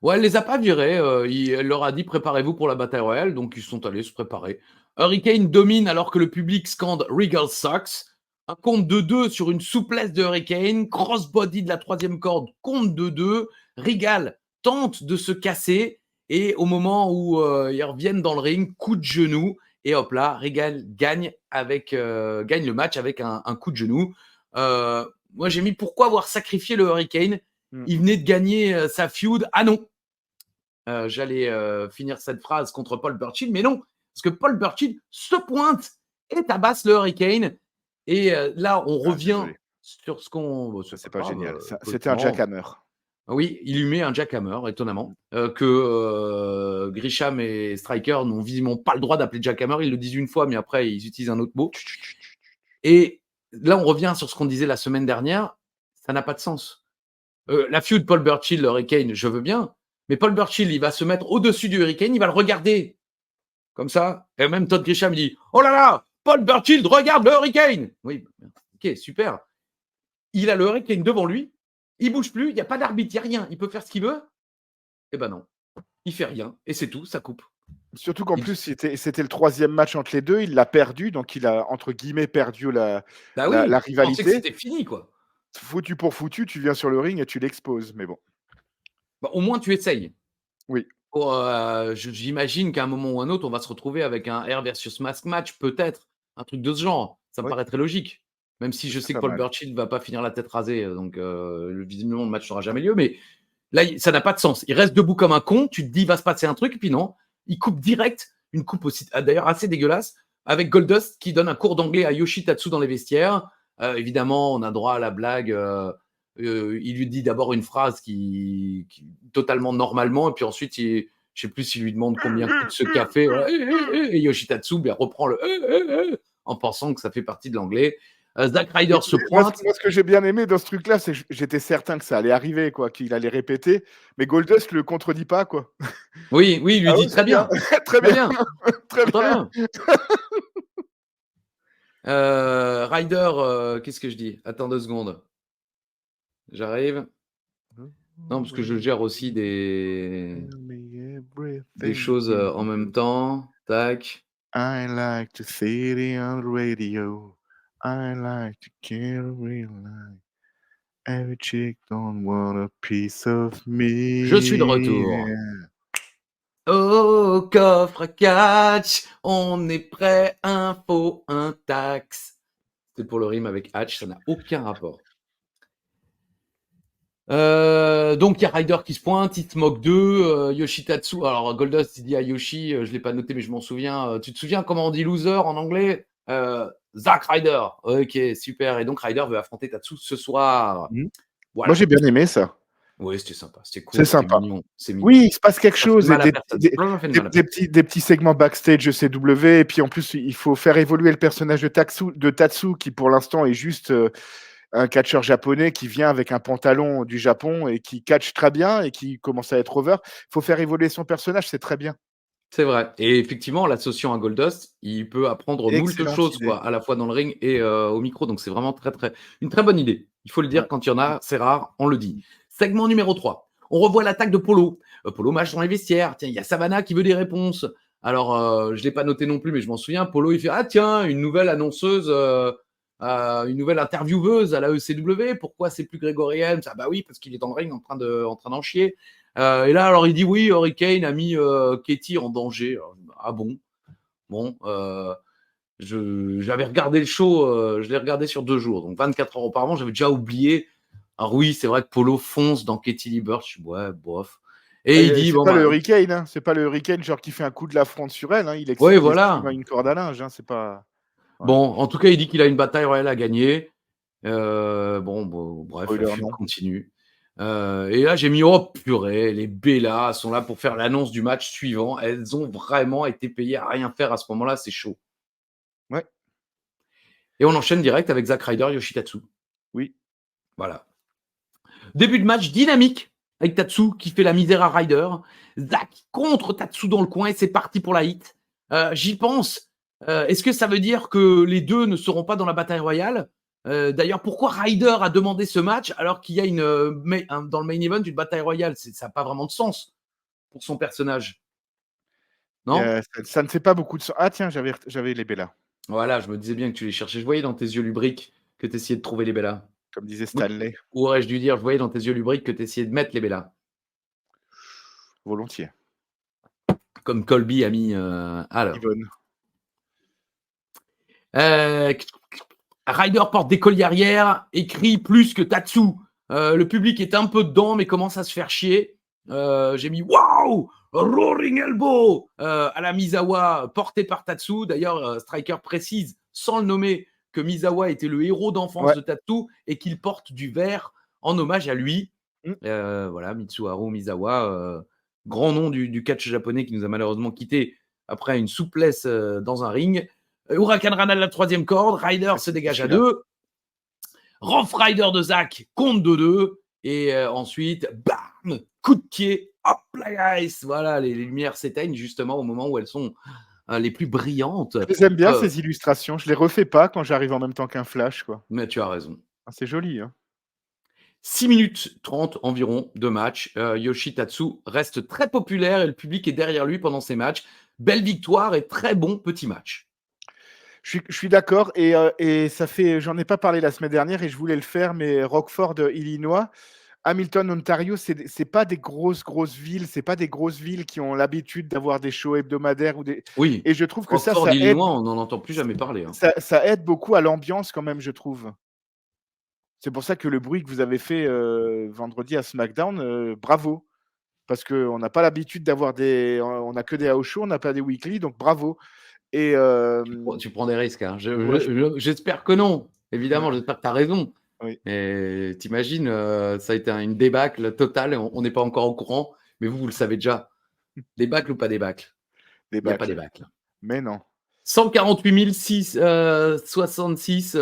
Speaker 1: Ouais, elle les a pas virés, elle leur a dit préparez-vous pour la bataille royale, donc ils sont allés se préparer. Hurricane domine alors que le public scande Regal sucks. Un compte de 2 sur une souplesse de Hurricane, crossbody de la troisième corde, compte de 2. Regal tente de se casser, et au moment où ils reviennent dans le ring, coup de genou, et hop là, Regal gagne le match avec un coup de genou. Moi j'ai mis pourquoi avoir sacrifié le Hurricane. Il venait de gagner sa feud. Ah non, j'allais finir cette phrase contre Paul Burchill, mais non, parce que Paul Burchill se pointe et tabasse le Hurricane. Et là, on revient sur ce qu'on...
Speaker 2: c'est pas génial. C'était un jackhammer.
Speaker 1: Oui, il lui met un jackhammer, étonnamment, que Grisham et Striker n'ont visiblement pas le droit d'appeler jackhammer. Ils le disent une fois, mais après, ils utilisent un autre mot. Et là, on revient sur ce qu'on disait la semaine dernière. Ça n'a pas de sens. La feud Paul Burchill, le Hurricane, je veux bien. Mais Paul Burchill, il va se mettre au-dessus du Hurricane, il va le regarder. Comme ça. Et même Todd Grisham, il dit « Oh là là, Paul Burchill regarde le Hurricane !» Oui, ok, super. Il a le Hurricane devant lui, il ne bouge plus, il n'y a pas d'arbitre, il n'y a rien. Il peut faire ce qu'il veut. Eh ben non, il ne fait rien. Et c'est tout, ça coupe.
Speaker 2: Surtout qu'en plus, c'était le troisième match entre les deux. Il l'a perdu, donc il a, entre guillemets, perdu la rivalité.
Speaker 1: Je pensais que c'était fini, quoi.
Speaker 2: Foutu pour foutu, tu viens sur le ring et tu l'exposes, mais bon.
Speaker 1: Bah, au moins, tu essayes.
Speaker 2: Oui.
Speaker 1: J'imagine qu'à un moment ou un autre, on va se retrouver avec un Air versus Mask match, peut-être. Un truc de ce genre. Ça me paraît très logique. Même si je sais que Paul Burchill ne va pas finir la tête rasée. Donc, visiblement, le match n'aura jamais lieu. Mais là, ça n'a pas de sens. Il reste debout comme un con. Tu te dis, il va se passer un truc. Et puis non. Il coupe direct. Une coupe aussi, d'ailleurs, assez dégueulasse. Avec Goldust qui donne un cours d'anglais à Yoshitatsu dans les vestiaires. Évidemment, on a droit à la blague. Il lui dit d'abord une phrase qui totalement normalement, et puis ensuite, je ne sais plus s'il lui demande combien coûte ce café. Et Yoshitatsu reprend le en pensant que ça fait partie de l'anglais. Zack Ryder se
Speaker 2: Moi,
Speaker 1: pointe.
Speaker 2: ce que j'ai bien aimé dans ce truc-là, c'est que j'étais certain que ça allait arriver, quoi, qu'il allait répéter, mais Goldust le contredit pas, quoi.
Speaker 1: Oui, il lui
Speaker 2: Ah
Speaker 1: dit
Speaker 2: oui,
Speaker 1: très
Speaker 2: c'est bien,
Speaker 1: bien,
Speaker 2: très
Speaker 1: très
Speaker 2: bien,
Speaker 1: bien,
Speaker 2: très
Speaker 1: très
Speaker 2: bien.
Speaker 1: bien. Ryder, qu'est-ce que je dis? Attends 2 secondes. J'arrive. Non, parce que je gère aussi des choses en même temps. Tac.
Speaker 2: I like to see it on the radio. I like to carry on. Every chick don't want a piece of me.
Speaker 1: Je suis de retour. Au coffre à catch, on est prêt, info, un taxe. C'était pour le rime avec Hatch, ça n'a aucun rapport. Donc il y a Ryder qui se pointe, il te moque d'eux, Yoshitatsu. Alors Goldust il dit à Yoshi, je l'ai pas noté mais je m'en souviens. Tu te souviens comment on dit loser en anglais? Zack Ryder. Ok, super. Et donc Ryder veut affronter Tatsu ce soir.
Speaker 2: Moi,
Speaker 1: Voilà.
Speaker 2: j'ai bien aimé ça.
Speaker 1: Oui, c'était sympa, c'était
Speaker 2: C'est
Speaker 1: court, c'était
Speaker 2: sympa.
Speaker 1: mignon, c'est mignon.
Speaker 2: Oui, il se passe quelque
Speaker 1: Ça fait
Speaker 2: chose.
Speaker 1: mal
Speaker 2: Et
Speaker 1: à personne. Non, ça fait mal à personne.
Speaker 2: des petits segments backstage CW. Et puis en plus, il faut faire évoluer le personnage de Tatsu, qui pour l'instant est juste un catcheur japonais qui vient avec un pantalon du Japon et qui catch très bien et qui commence à être over. Il faut faire évoluer son personnage, c'est très bien.
Speaker 1: C'est vrai. Et effectivement, l'associant à Goldust, il peut apprendre moult
Speaker 2: Excellente
Speaker 1: choses,
Speaker 2: idée.
Speaker 1: quoi, à la fois dans le ring et au micro. Donc, c'est vraiment une très bonne idée. Il faut le dire,
Speaker 2: Ouais.
Speaker 1: quand il y en a, c'est rare, on le dit. Segment numéro 3. On revoit l'attaque de Polo. Polo marche dans les vestiaires. Tiens, il y a Savannah qui veut des réponses. Alors, je ne l'ai pas noté non plus, mais je m'en souviens. Polo, il fait ah tiens, une nouvelle annonceuse, une nouvelle intervieweuse à la ECW. Pourquoi c'est plus Gregory Helms? Ah bah oui, parce qu'il est dans le ring en train d'en chier. Et là, alors il dit oui, Hurricane a mis Katie en danger. Alors, ah bon? Bon, j'avais regardé le show, je l'ai regardé sur 2 jours, donc 24 heures auparavant, j'avais déjà oublié. Alors oui, c'est vrai que Polo fonce dans Katie Lee Burch. Je suis ouais, bof. Et il dit
Speaker 2: C'est
Speaker 1: bon
Speaker 2: pas le
Speaker 1: bah,
Speaker 2: Hurricane, hein. C'est pas le Hurricane genre qui fait un coup de la fronde sur elle. Hein. Il
Speaker 1: ouais,
Speaker 2: estime
Speaker 1: voilà.
Speaker 2: une corde à linge. Hein. C'est pas. Voilà.
Speaker 1: Bon, en tout cas, il dit qu'il a une bataille royale à gagner. Bref, la
Speaker 2: Spoiler,
Speaker 1: feud
Speaker 2: non.
Speaker 1: continue. Et là, j'ai mis oh purée, les Bella sont là pour faire l'annonce du match suivant. Elles ont vraiment été payées à rien faire à ce moment-là, c'est chaud.
Speaker 2: Ouais.
Speaker 1: Et on enchaîne direct avec Zack Ryder, Yoshitatsu.
Speaker 2: Oui.
Speaker 1: Voilà. Début de match dynamique avec Tatsu qui fait la misère à Ryder. Zack contre Tatsu dans le coin et c'est parti pour la hit. J'y pense. Est-ce que ça veut dire que les deux ne seront pas dans la bataille royale? D'ailleurs, pourquoi Ryder a demandé ce match alors qu'il y a dans le main event une bataille royale? Ça n'a pas vraiment de sens pour son personnage. Non?
Speaker 2: Ça ne fait pas beaucoup de sens. Ah tiens, j'avais les Bella,
Speaker 1: Voilà, je me disais bien que tu les cherchais. Je voyais dans tes yeux lubriques que tu essayais de trouver les Bellas.
Speaker 2: comme disait Stanley.
Speaker 1: Ou aurais-je dû dire, je voyais dans tes yeux lubriques que tu essayais de mettre les Bellas.
Speaker 2: Volontiers.
Speaker 1: Comme Colby a mis. Alors.
Speaker 2: Yvonne.
Speaker 1: Ryder porte des collières et crie plus que Tatsu. Le public est un peu dedans, mais commence à se faire chier. J'ai mis waouh, Roaring Elbow à la Misawa, portée par Tatsu. D'ailleurs, Striker précise, sans le nommer, que Misawa était le héros d'enfance de Tatsu et qu'il porte du verre en hommage à lui. Voilà, Mitsuharu Misawa, grand nom du catch japonais qui nous a malheureusement quitté après une souplesse dans un ring. Huracan Rana de la 3e corde, Ryder se dégage à 2. Rough Rider de Zack compte de 2. Et ensuite, bam, coup de pied, hop la guys. Voilà, les lumières s'éteignent justement au moment où elles sont les plus brillantes.
Speaker 2: J'aime bien ces illustrations. Je les refais pas quand j'arrive en même temps qu'un flash, quoi.
Speaker 1: Mais tu as raison.
Speaker 2: Ah, c'est joli, hein.
Speaker 1: 6 minutes 30 environ de match. Yoshitatsu reste très populaire et le public est derrière lui pendant ces matchs. Belle victoire et très bon petit match.
Speaker 2: Je suis d'accord et ça fait, j'en ai pas parlé la semaine dernière et je voulais le faire, mais Rockford, Illinois, Hamilton, Ontario, c'est pas des grosses villes, c'est pas des grosses villes qui ont l'habitude d'avoir des shows hebdomadaires ou des.
Speaker 1: Oui.
Speaker 2: Et je trouve que
Speaker 1: Rockford,
Speaker 2: ça aide.
Speaker 1: Illinois, on n'en entend plus jamais parler. Hein.
Speaker 2: Ça aide beaucoup à l'ambiance quand même, je trouve. C'est pour ça que le bruit que vous avez fait vendredi à SmackDown, bravo. Parce qu'on n'a pas l'habitude d'avoir on n'a que des house shows, on n'a pas des weekly, donc bravo. Et
Speaker 1: tu prends des risques. Hein.
Speaker 2: Ouais,
Speaker 1: j'espère que non. Évidemment, j'espère que tu as raison.
Speaker 2: Oui.
Speaker 1: Mais t'imagines, ça a été une débâcle totale. Et on n'est pas encore au courant. Mais vous le savez déjà. Débâcle ou pas débâcle? Il n'y a pas débâcle.
Speaker 2: Mais non.
Speaker 1: 148 666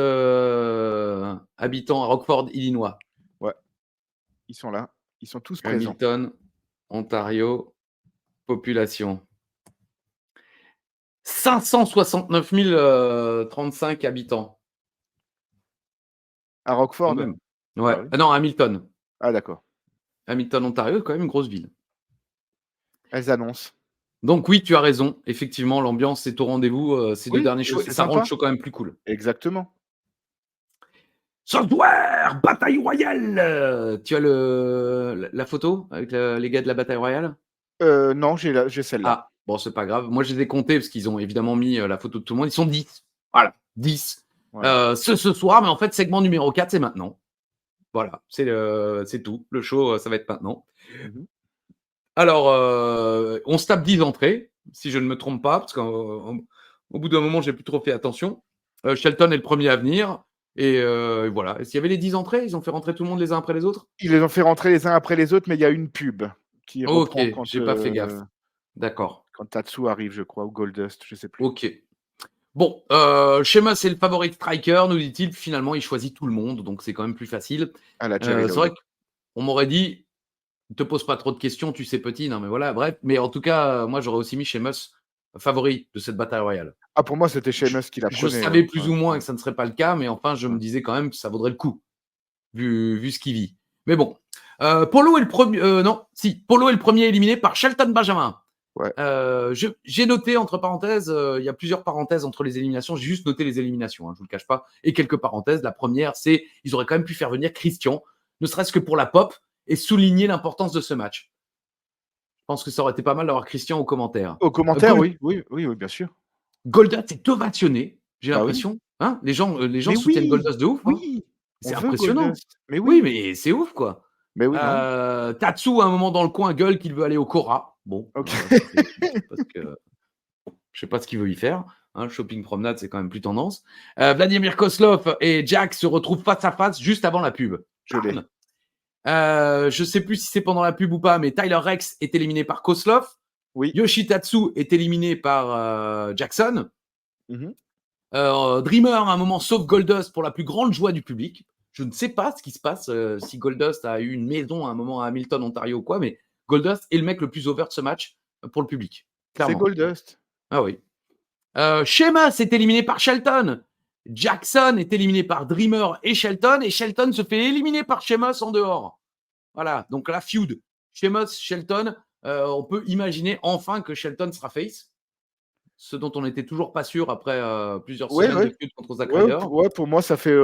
Speaker 1: habitants à Rockford, Illinois.
Speaker 2: Ouais, ils sont là. Ils sont tous présents.
Speaker 1: Hamilton, Ontario, population. 569 035 habitants.
Speaker 2: À
Speaker 1: Quand
Speaker 2: Rockford?
Speaker 1: même. Ouais.
Speaker 2: Bah oui.
Speaker 1: Ah non, Hamilton.
Speaker 2: Ah d'accord.
Speaker 1: Hamilton, Ontario, quand même une grosse ville.
Speaker 2: Elles annoncent.
Speaker 1: Donc oui, tu as raison. Effectivement, l'ambiance est au rendez-vous ces 2
Speaker 2: Oui,
Speaker 1: derniers
Speaker 2: et
Speaker 1: shows
Speaker 2: c'est
Speaker 1: et ça rend le
Speaker 2: sympa.
Speaker 1: show quand même plus cool.
Speaker 2: Exactement.
Speaker 1: Software, bataille royale. Tu as la photo avec les gars de la bataille royale?
Speaker 2: Non, j'ai celle-là.
Speaker 1: Ah, bon, c'est pas grave. Moi, je les ai comptés parce qu'ils ont évidemment mis la photo de tout le monde. Ils sont 10. Voilà, 10.
Speaker 2: Voilà.
Speaker 1: Ce soir, mais en fait, segment numéro 4, c'est maintenant. Voilà, c'est tout. Le show, ça va être maintenant.
Speaker 2: Mmh.
Speaker 1: Alors, on se tape 10 entrées, si je ne me trompe pas, parce qu'au bout d'un moment, j'ai plus trop fait attention. Shelton est le premier à venir. Et voilà. Et s'il y avait les 10 entrées, ils ont fait rentrer tout le monde les uns après les autres?
Speaker 2: Ils les ont fait rentrer les uns après les autres, mais il y a une pub qui
Speaker 1: Ok,
Speaker 2: reprend quand,
Speaker 1: j'ai pas fait gaffe. D'accord.
Speaker 2: quand Tatsu arrive, je crois, ou Goldust, je sais plus.
Speaker 1: Ok. Bon, Sheamus c'est le favori striker, nous dit-il. Finalement, il choisit tout le monde, donc c'est quand même plus facile.
Speaker 2: Ah, la Jerry
Speaker 1: C'est vrai
Speaker 2: Lawler.
Speaker 1: qu'on m'aurait dit, ne te pose pas trop de questions, tu sais petit. Non, mais voilà, bref. Mais en tout cas, moi, j'aurais aussi mis Sheamus favori de cette bataille royale.
Speaker 2: Ah, pour moi, c'était Sheamus qui la
Speaker 1: Je
Speaker 2: prenait.
Speaker 1: savais plus
Speaker 2: Ouais,
Speaker 1: ou moins
Speaker 2: ouais.
Speaker 1: que ça ne serait pas le cas, mais enfin, je me
Speaker 2: Ouais.
Speaker 1: disais quand même que ça vaudrait le coup, vu ce qu'il vit. Mais bon, Polo est le premier. Non, si, Polo est le premier éliminé par Shelton Benjamin.
Speaker 2: Ouais.
Speaker 1: J'ai noté entre parenthèses, il y a plusieurs parenthèses entre les éliminations. J'ai juste noté les éliminations, je vous le cache pas, et quelques parenthèses. La première, c'est ils auraient quand même pu faire venir Christian, ne serait-ce que pour la pop, et souligner l'importance de ce match. Je pense que ça aurait été pas mal d'avoir Christian aux commentaires.
Speaker 2: Aux commentaires, oui, bien sûr.
Speaker 1: Goldust est ovationné, j'ai
Speaker 2: Bah oui.
Speaker 1: l'impression. Hein, les gens
Speaker 2: Mais
Speaker 1: soutiennent
Speaker 2: oui,
Speaker 1: Goldust de ouf. Hein.
Speaker 2: oui,
Speaker 1: C'est
Speaker 2: on veut
Speaker 1: impressionnant.
Speaker 2: Goldust. Mais
Speaker 1: Oui,
Speaker 2: oui.
Speaker 1: mais c'est ouf, quoi.
Speaker 2: Mais oui, non.
Speaker 1: Tatsu, à un moment dans le coin, gueule qu'il veut aller au Cora. Bon,
Speaker 2: Ok.
Speaker 1: parce que je sais pas ce qu'il veut y faire. Hein, shopping promenade, c'est quand même plus tendance. Vladimir Kozlov et Jack se retrouvent face à face juste avant la pub.
Speaker 2: Je l'ai.
Speaker 1: Je sais plus si c'est pendant la pub ou pas, mais Tyler Rex est éliminé par Kozlov.
Speaker 2: Oui.
Speaker 1: Yoshitatsu est éliminé par Jackson.
Speaker 2: Mhm.
Speaker 1: Dreamer, à un moment, sauve Goldust pour la plus grande joie du public. Je ne sais pas ce qui se passe, si Goldust a eu une maison à un moment à Hamilton, Ontario ou quoi, mais Goldust est le mec le plus over de ce match pour le public.
Speaker 2: C'est
Speaker 1: Clairement.
Speaker 2: Goldust.
Speaker 1: Ah oui. Sheamus est éliminé par Shelton. Jackson est éliminé par Dreamer et Shelton se fait éliminer par Sheamus en dehors. Voilà, donc la feud. Sheamus, Shelton, on peut imaginer enfin que Shelton sera face. Ce dont on n'était toujours pas sûr après plusieurs semaines de feud contre Zack Ryder.
Speaker 2: Pour moi, ça fait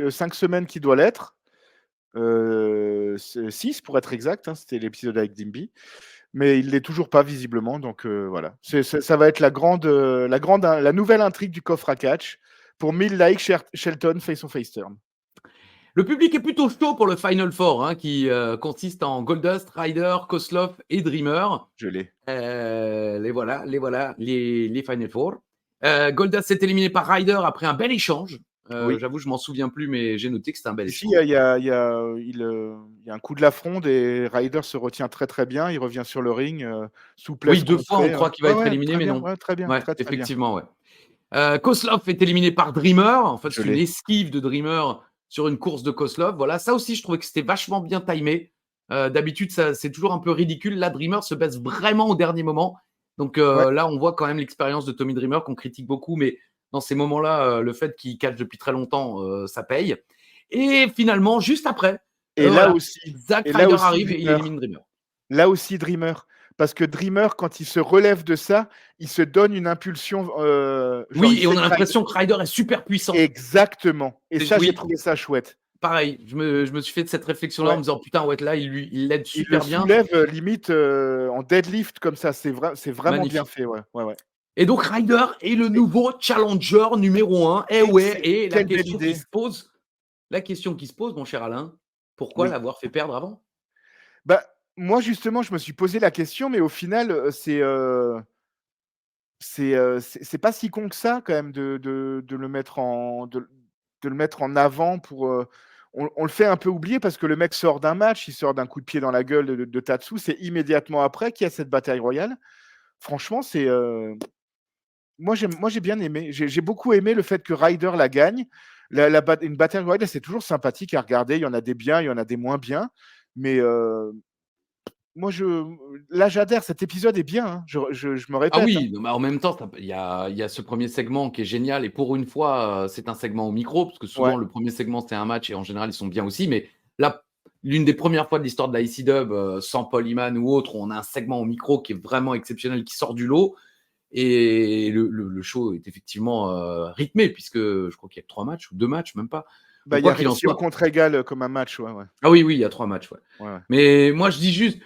Speaker 2: 5 semaines qu'il doit l'être. 6 pour être exact, hein, c'était l'épisode avec Dimby. Mais il l'est toujours pas visiblement, donc voilà. Ça va être la nouvelle intrigue du coffre à catch. Pour 1000 likes, Shelton fait son face turn.
Speaker 1: Le public est plutôt chaud pour le Final Four, hein, qui consiste en Goldust, Ryder, Kozlov et Dreamer.
Speaker 2: Je l'ai.
Speaker 1: Les voilà, les Final Four. Goldust s'est éliminé par Ryder après un bel échange.
Speaker 2: Oui.
Speaker 1: J'avoue, je m'en souviens plus, mais j'ai noté que c'était un bel
Speaker 2: Ici,
Speaker 1: échange.
Speaker 2: il y a un coup de la fronde et Ryder se retient très très bien. Il revient sur le ring, souplesse
Speaker 1: Oui, 2 fois, on
Speaker 2: contrée,
Speaker 1: croit qu'il va être éliminé,
Speaker 2: très
Speaker 1: mais
Speaker 2: bien,
Speaker 1: non.
Speaker 2: très bien,
Speaker 1: Ouais,
Speaker 2: très bien.
Speaker 1: effectivement, ouais. Kozlov est éliminé par Dreamer. En fait,
Speaker 2: Je
Speaker 1: c'est une
Speaker 2: l'ai.
Speaker 1: esquive de Dreamer sur une course de Kozlov. Voilà, ça aussi, je trouvais que c'était vachement bien timé. D'habitude, c'est toujours un peu ridicule. Là, Dreamer se baisse vraiment au dernier moment. Donc là, on voit quand même l'expérience de Tommy Dreamer qu'on critique beaucoup, mais dans ces moments-là, le fait qu'il catch depuis très longtemps, ça paye. Et finalement, juste après,
Speaker 2: Et là
Speaker 1: voilà,
Speaker 2: aussi,
Speaker 1: Zack
Speaker 2: et là
Speaker 1: Ryder
Speaker 2: aussi,
Speaker 1: arrive et il
Speaker 2: Dreamer.
Speaker 1: élimine Dreamer.
Speaker 2: Là aussi, Dreamer. Parce que Dreamer, quand il se relève de ça, il se donne une impulsion.
Speaker 1: Oui, et on a l'impression que Ryder est super puissant.
Speaker 2: Exactement. Et ça,
Speaker 1: Oui.
Speaker 2: j'ai trouvé ça chouette.
Speaker 1: Pareil, je me suis fait de cette réflexion-là en me disant putain, ouais, là, il l'aide
Speaker 2: Il
Speaker 1: super
Speaker 2: le
Speaker 1: bien.
Speaker 2: soulève limite en deadlift comme ça. C'est vraiment
Speaker 1: Magnifique.
Speaker 2: bien fait. Ouais.
Speaker 1: Et donc, Ryder est le nouveau challenger numéro 1. Et ouais, et la question qui se pose, mon cher Alain, pourquoi l'avoir fait perdre avant?
Speaker 2: Bah, moi, justement, je me suis posé la question, mais au final, c'est pas si con que ça, quand même, de le mettre en avant pour. On le fait un peu oublier parce que le mec sort d'un match, il sort d'un coup de pied dans la gueule de Tatsu. C'est immédiatement après qu'il y a cette bataille royale. Franchement, moi, j'ai bien aimé. J'ai beaucoup aimé le fait que Ryder la gagne. Une bataille royale, c'est toujours sympathique à regarder. Il y en a des bien, il y en a des moins bien. Mais moi, là, j'adhère. Cet épisode est bien, hein. Je me
Speaker 1: Ah
Speaker 2: répète, hein.
Speaker 1: oui, non, mais en même temps, il y a ce premier segment qui est génial et pour une fois, c'est un segment au micro parce que souvent
Speaker 2: Ouais.
Speaker 1: le premier segment, c'est un match et en général, ils sont bien aussi. Mais là, l'une des premières fois de l'histoire de la IC-Dub, sans Paul Heyman ou autre, où on a un segment au micro qui est vraiment exceptionnel, qui sort du lot et le show est effectivement, rythmé puisque je crois qu'il y a 3 matchs ou 2 matchs, même pas.
Speaker 2: Bah,
Speaker 1: Donc
Speaker 2: il y
Speaker 1: quoi
Speaker 2: a
Speaker 1: qu'il en
Speaker 2: réussi au
Speaker 1: soit
Speaker 2: contre-égal comme un match. Ouais, ouais.
Speaker 1: ah oui, oui, il y a 3 matchs, ouais.
Speaker 2: Ouais, ouais.
Speaker 1: Mais moi, je dis juste,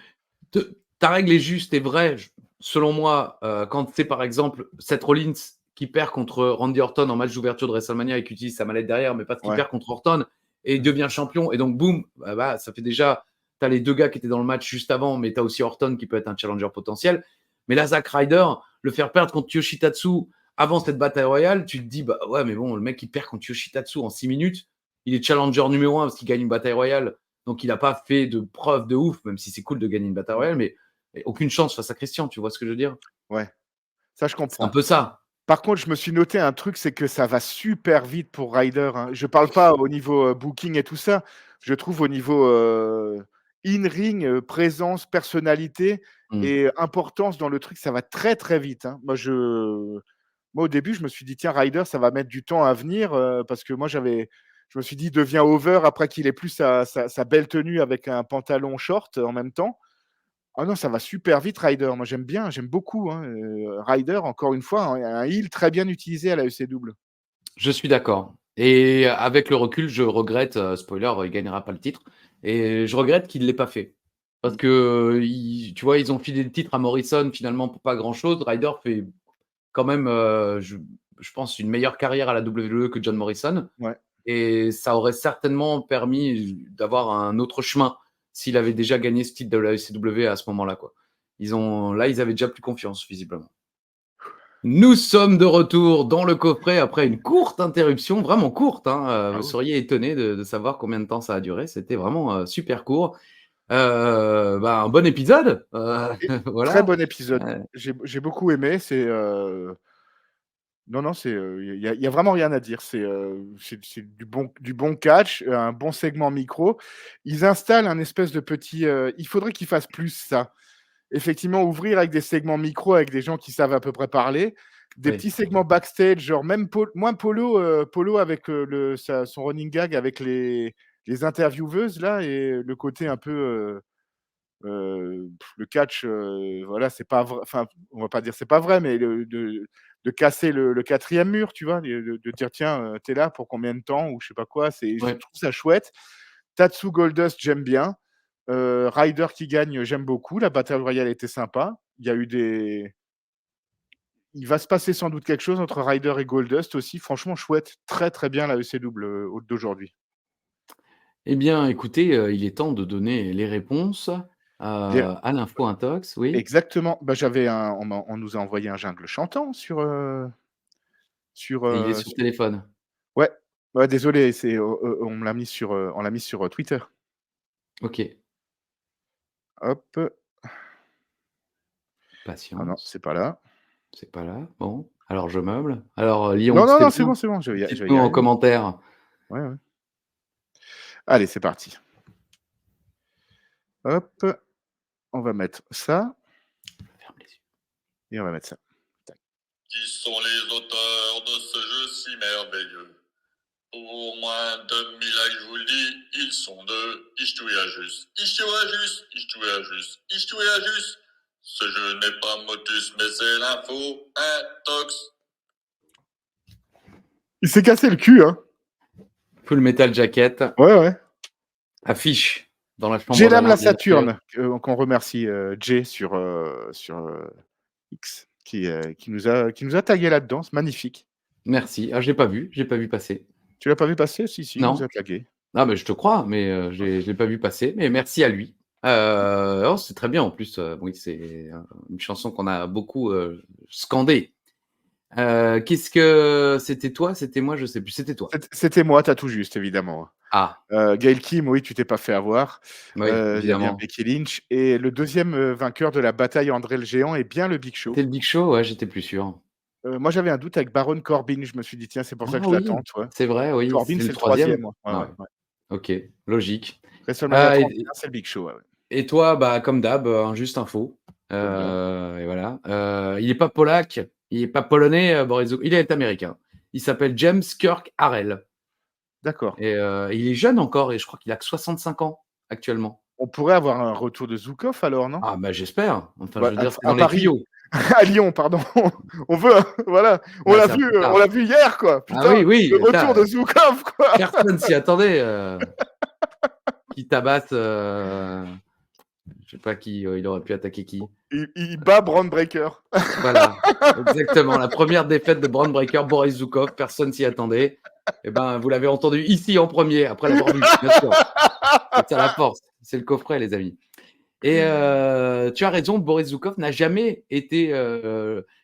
Speaker 1: ta règle est juste et vraie. Selon moi, quand c'est par exemple Seth Rollins qui perd contre Randy Orton en match d'ouverture de WrestleMania et qui utilise sa mallette derrière, mais parce qu'il
Speaker 2: Ouais.
Speaker 1: perd contre Orton et il devient champion, et donc boum, ça fait déjà, tu as les 2 gars qui étaient dans le match juste avant, mais tu as aussi Orton qui peut être un challenger potentiel. Mais là, Zack Ryder, le faire perdre contre Yoshitatsu avant cette bataille royale, tu te dis, bah ouais, mais bon, le mec qui perd contre Yoshitatsu en 6 minutes, il est challenger numéro 1 parce qu'il gagne une bataille royale. Donc, il n'a pas fait de preuve de ouf, même si c'est cool de gagner une bataille royale, mais aucune chance face à Christian, tu vois ce que je veux dire?
Speaker 2: Ouais. Ça, je
Speaker 1: C'est un
Speaker 2: comprends.
Speaker 1: peu ça.
Speaker 2: Par contre, je me suis noté un truc, c'est que ça va super vite pour Ryder, hein. Je parle pas au niveau, booking et tout ça. Je trouve au niveau, in-ring, présence, personnalité
Speaker 1: Mmh.
Speaker 2: et importance dans le truc, ça va très, très vite, hein. Moi, au début, je me suis dit: «Tiens, Ryder, ça va mettre du temps à venir», parce que moi, je me suis dit: «Il devient over après qu'il ait plus sa belle tenue avec un pantalon short, en même temps». Ah non, ça va super vite Ryder. Moi, j'aime bien, j'aime beaucoup, hein, Ryder, encore une fois, hein, un heel très bien utilisé à la ECW.
Speaker 1: Je suis d'accord et avec le recul, je regrette, spoiler, il gagnera pas le titre et je regrette qu'il ne l'ait pas fait. Parce
Speaker 2: Mmh.
Speaker 1: que, tu vois, ils ont filé le titre à Morrison finalement pour pas grand chose. Ryder fait quand même, je pense une meilleure carrière à la WWE que John Morrison.
Speaker 2: Ouais.
Speaker 1: Et ça aurait certainement permis d'avoir un autre chemin s'il avait déjà gagné ce titre de la ECW à ce moment-là, quoi. Ils avaient déjà plus confiance, visiblement. Nous sommes de retour dans le coffret après une courte interruption, vraiment courte, hein.
Speaker 2: Ah
Speaker 1: Vous
Speaker 2: oui.
Speaker 1: seriez étonnés de savoir combien de temps ça a duré. C'était vraiment super court. Un bon épisode.
Speaker 2: Et très
Speaker 1: Voilà.
Speaker 2: bon épisode.
Speaker 1: Euh,
Speaker 2: J'ai beaucoup aimé. Non, non, il y a vraiment rien à dire. C'est du bon catch, un bon segment micro. Ils installent un espèce de petit, il faudrait qu'ils fassent plus ça. Effectivement, ouvrir avec des segments micro, avec des gens qui savent à peu près parler, des
Speaker 1: oui,
Speaker 2: petits segments backstage, genre même moins Polo avec, son running gag avec les intervieweuses là et le côté un peu, le catch, voilà, c'est pas vrai, enfin, on va pas dire c'est pas vrai, mais de casser le 4e mur, tu vois? De dire: «Tiens, tu es là pour combien de temps?» ou je sais pas quoi, je
Speaker 1: ouais.
Speaker 2: trouve ça chouette. Tatsu Goldust, j'aime bien. Ryder qui gagne, j'aime beaucoup. La bataille royale était sympa. Il va se passer sans doute quelque chose entre Ryder et Goldust aussi. Franchement chouette. Très, très bien la ECW, d'aujourd'hui.
Speaker 1: Eh bien, écoutez, il est temps de donner les réponses,
Speaker 2: Les
Speaker 1: à l'info intox, oui.
Speaker 2: Exactement. Bah, on nous a envoyé un jungle chantant sur,
Speaker 1: Et il est sur téléphone.
Speaker 2: ouais. Ouais, désolé, on l'a mis sur, Twitter.
Speaker 1: OK,
Speaker 2: Hop. Ah non,
Speaker 1: patience,
Speaker 2: c'est pas là.
Speaker 1: c'est pas là. Bon, alors je meuble. Alors, Lyon,
Speaker 2: Non, non,
Speaker 1: c'était
Speaker 2: non,
Speaker 1: bien?
Speaker 2: c'est bon, je vais y
Speaker 1: Dites-nous en
Speaker 2: arriver.
Speaker 1: commentaire.
Speaker 2: Ouais, ouais. Allez, c'est parti. Hop, on va mettre ça
Speaker 1: Ferme les yeux.
Speaker 2: et on va mettre ça. Tac.
Speaker 4: Qui sont les auteurs de ce jeu si merveilleux? Pour moins de 1000 likes, je vous le dis, ils sont deux. Ichtouiajus, Ichtouiajus, Ichtouiajus, Ichtouiajus. Ce jeu n'est pas Motus, mais c'est l'info intox.
Speaker 2: Il s'est cassé le cul, hein.
Speaker 1: Full Metal Jacket,
Speaker 2: Ouais, ouais.
Speaker 1: affiche dans la chambre
Speaker 2: Jay-Lam
Speaker 1: d'Alain,
Speaker 2: la
Speaker 1: bien sûr.
Speaker 2: Saturne, qu'on remercie, Jay sur, X, qui nous a tagué là-dedans. C'est magnifique.
Speaker 1: Merci. Ah, j'ai pas vu passer.
Speaker 2: Tu l'as pas vu passer? Si, si, il nous
Speaker 1: Non.
Speaker 2: a tagué.
Speaker 1: Ah, mais je te crois, mais je l'ai pas vu passer, mais merci à lui. Oh, c'est très bien en plus, oui, c'est, une chanson qu'on a beaucoup, scandée. Qu'est-ce que c'était toi? C'était moi? Je sais plus. C'était toi.
Speaker 2: C'était moi, tu as tout juste, évidemment.
Speaker 1: Ah,
Speaker 2: Gail Kim, oui, tu t'es pas fait avoir.
Speaker 1: oui,
Speaker 2: Il y a bien
Speaker 1: évidemment.
Speaker 2: Becky Lynch et le 2e, vainqueur de la bataille André le Géant est bien le Big Show.
Speaker 1: C'était le Big Show? Ouais, j'étais plus sûr.
Speaker 2: Moi, j'avais un doute avec Baron Corbin. Je me suis dit: «Tiens, c'est pour ça que
Speaker 1: Ah
Speaker 2: je
Speaker 1: oui,
Speaker 2: l'attends», tu vois?
Speaker 1: c'est vrai, oui,
Speaker 2: Corbin,
Speaker 1: c'est
Speaker 2: c'est
Speaker 1: le
Speaker 2: le 3e,
Speaker 1: 3e?
Speaker 2: moi. Ouais,
Speaker 1: Ah
Speaker 2: ouais,
Speaker 1: ouais,
Speaker 2: ouais.
Speaker 1: OK, logique.
Speaker 2: WrestleMania
Speaker 1: Ah
Speaker 2: 31, c'est le Big Show, ouais, ouais.
Speaker 1: et toi, bah, comme d'hab, un juste info,
Speaker 2: Comme d'hab.
Speaker 1: et voilà, il est pas polac, il est pas polonais, Boris Zuk il est américain. Il s'appelle James Kirk Harrell
Speaker 2: D'accord.
Speaker 1: et il est jeune encore et je crois qu'il a que 65 ans actuellement.
Speaker 2: On pourrait avoir un retour de Zoukov alors, non?
Speaker 1: Ah bah, j'espère, enfin, je
Speaker 2: Bah,
Speaker 1: veux dire, c'est
Speaker 2: à
Speaker 1: dans les
Speaker 2: Paris,
Speaker 1: tuyaux.
Speaker 2: à Lyon, pardon. On veut, voilà,
Speaker 1: Bah, c'est un peu
Speaker 2: on
Speaker 1: tard.
Speaker 2: l'a vu hier, quoi.
Speaker 1: Ah
Speaker 2: Putain,
Speaker 1: oui, oui,
Speaker 2: le retour
Speaker 1: putain,
Speaker 2: de Zoukov, quoi.
Speaker 1: personne s'y attendait, qu'il tabasse, je sais pas qui, il aurait pu attaquer qui?
Speaker 2: Il bat Bron Breakker.
Speaker 1: Voilà, exactement. La première défaite de Bron Breakker, Boris Zukov, personne s'y attendait. Et ben, vous l'avez entendu ici en premier, après l'avoir vu, bien sûr. C'est ça la force, c'est le coffret, les amis. Et tu as raison, Boris Zukov n'a jamais été.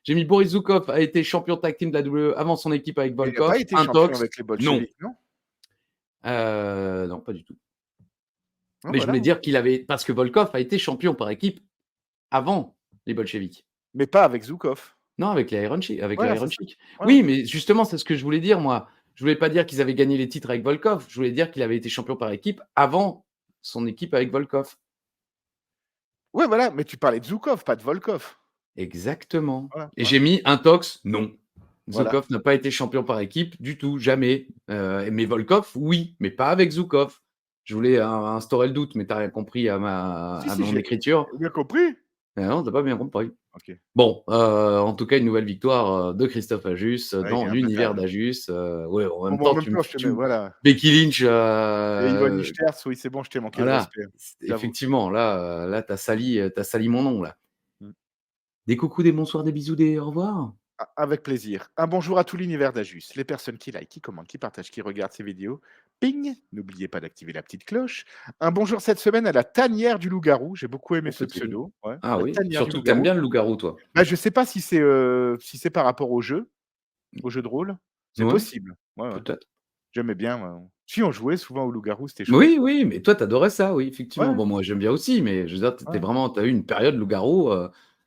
Speaker 1: J'ai mis Boris Zukov a été champion tag team de la WWE avant son équipe avec
Speaker 2: Mais il a pas
Speaker 1: Volkov.
Speaker 2: été champion
Speaker 1: Intox,
Speaker 2: avec les
Speaker 1: non.
Speaker 2: bolcheviks, non?
Speaker 1: Non, pas du tout.
Speaker 2: Ah
Speaker 1: Mais je
Speaker 2: voilà,
Speaker 1: voulais dire qu'il avait. Parce que Volkov a été champion par équipe avant les bolcheviks.
Speaker 2: mais pas avec Zoukov.
Speaker 1: Non, avec les Iron Sheik, avec
Speaker 2: Voilà,
Speaker 1: l'Iron
Speaker 2: c'est ça.
Speaker 1: Sheik.
Speaker 2: Ouais, ouais.
Speaker 1: Oui, mais justement, c'est ce que je voulais dire, moi. Je voulais pas dire qu'ils avaient gagné les titres avec Volkov. Je voulais dire qu'il avait été champion par équipe avant son équipe avec Volkov.
Speaker 2: Ouais, voilà, mais tu parlais de Zoukov, pas de Volkov.
Speaker 1: Exactement.
Speaker 2: Voilà,
Speaker 1: Et
Speaker 2: voilà,
Speaker 1: j'ai mis Intox, non.
Speaker 2: voilà.
Speaker 1: Zoukov n'a pas été champion par équipe du tout, jamais. Mais Volkov, oui, mais pas avec Zoukov. Je voulais instaurer le doute, mais tu as rien compris à
Speaker 2: Si, si,
Speaker 1: mon
Speaker 2: j'ai
Speaker 1: écriture.
Speaker 2: bien compris.
Speaker 1: Ah non, tu as pas bien compris.
Speaker 2: OK.
Speaker 1: Bon, en tout cas, une nouvelle victoire, de Christophe Ajus,
Speaker 2: Ouais, il
Speaker 1: dans
Speaker 2: est
Speaker 1: l'univers
Speaker 2: imbattable.
Speaker 1: d'Ajus, ouais, en
Speaker 2: Bon,
Speaker 1: même
Speaker 2: moi, en
Speaker 1: temps,
Speaker 2: même temps, je te mets voilà.
Speaker 1: Becky Lynch,
Speaker 2: Et Yvonne Ichters, oui, c'est bon, je t'ai manqué de
Speaker 1: voilà,
Speaker 2: respect, j'avoue.
Speaker 1: effectivement, là, tu as sali mon nom, là.
Speaker 2: Mmh.
Speaker 1: Des coucous, des bonsoirs, des bisous, des au revoir.
Speaker 2: Avec plaisir. Un bonjour à tout l'univers d'Ajus, les personnes qui like, qui commentent, qui partagent, qui regardent ces vidéos. Ping! N'oubliez pas d'activer la petite cloche. Un bonjour cette semaine à la tanière du loup-garou. J'ai beaucoup aimé
Speaker 1: Oh,
Speaker 2: ce
Speaker 1: c'est joli.
Speaker 2: pseudo. Ouais,
Speaker 1: Ah
Speaker 2: la
Speaker 1: oui,
Speaker 2: tanière du
Speaker 1: surtout que tu aimes
Speaker 2: loup-garou.
Speaker 1: bien le loup-garou, toi?
Speaker 2: Bah, je sais pas si c'est par rapport au jeu de rôle. C'est
Speaker 1: Ouais,
Speaker 2: possible. Ouais, ouais.
Speaker 1: peut-être.
Speaker 2: J'aimais bien, moi. Si on jouait souvent au loup-garou, c'était chouette.
Speaker 1: Oui, oui, mais toi, tu adorais ça, oui, effectivement.
Speaker 2: Ouais,
Speaker 1: Bon, moi, j'aime bien aussi, mais je veux dire, tu
Speaker 2: ouais.
Speaker 1: as eu une période loup-garou,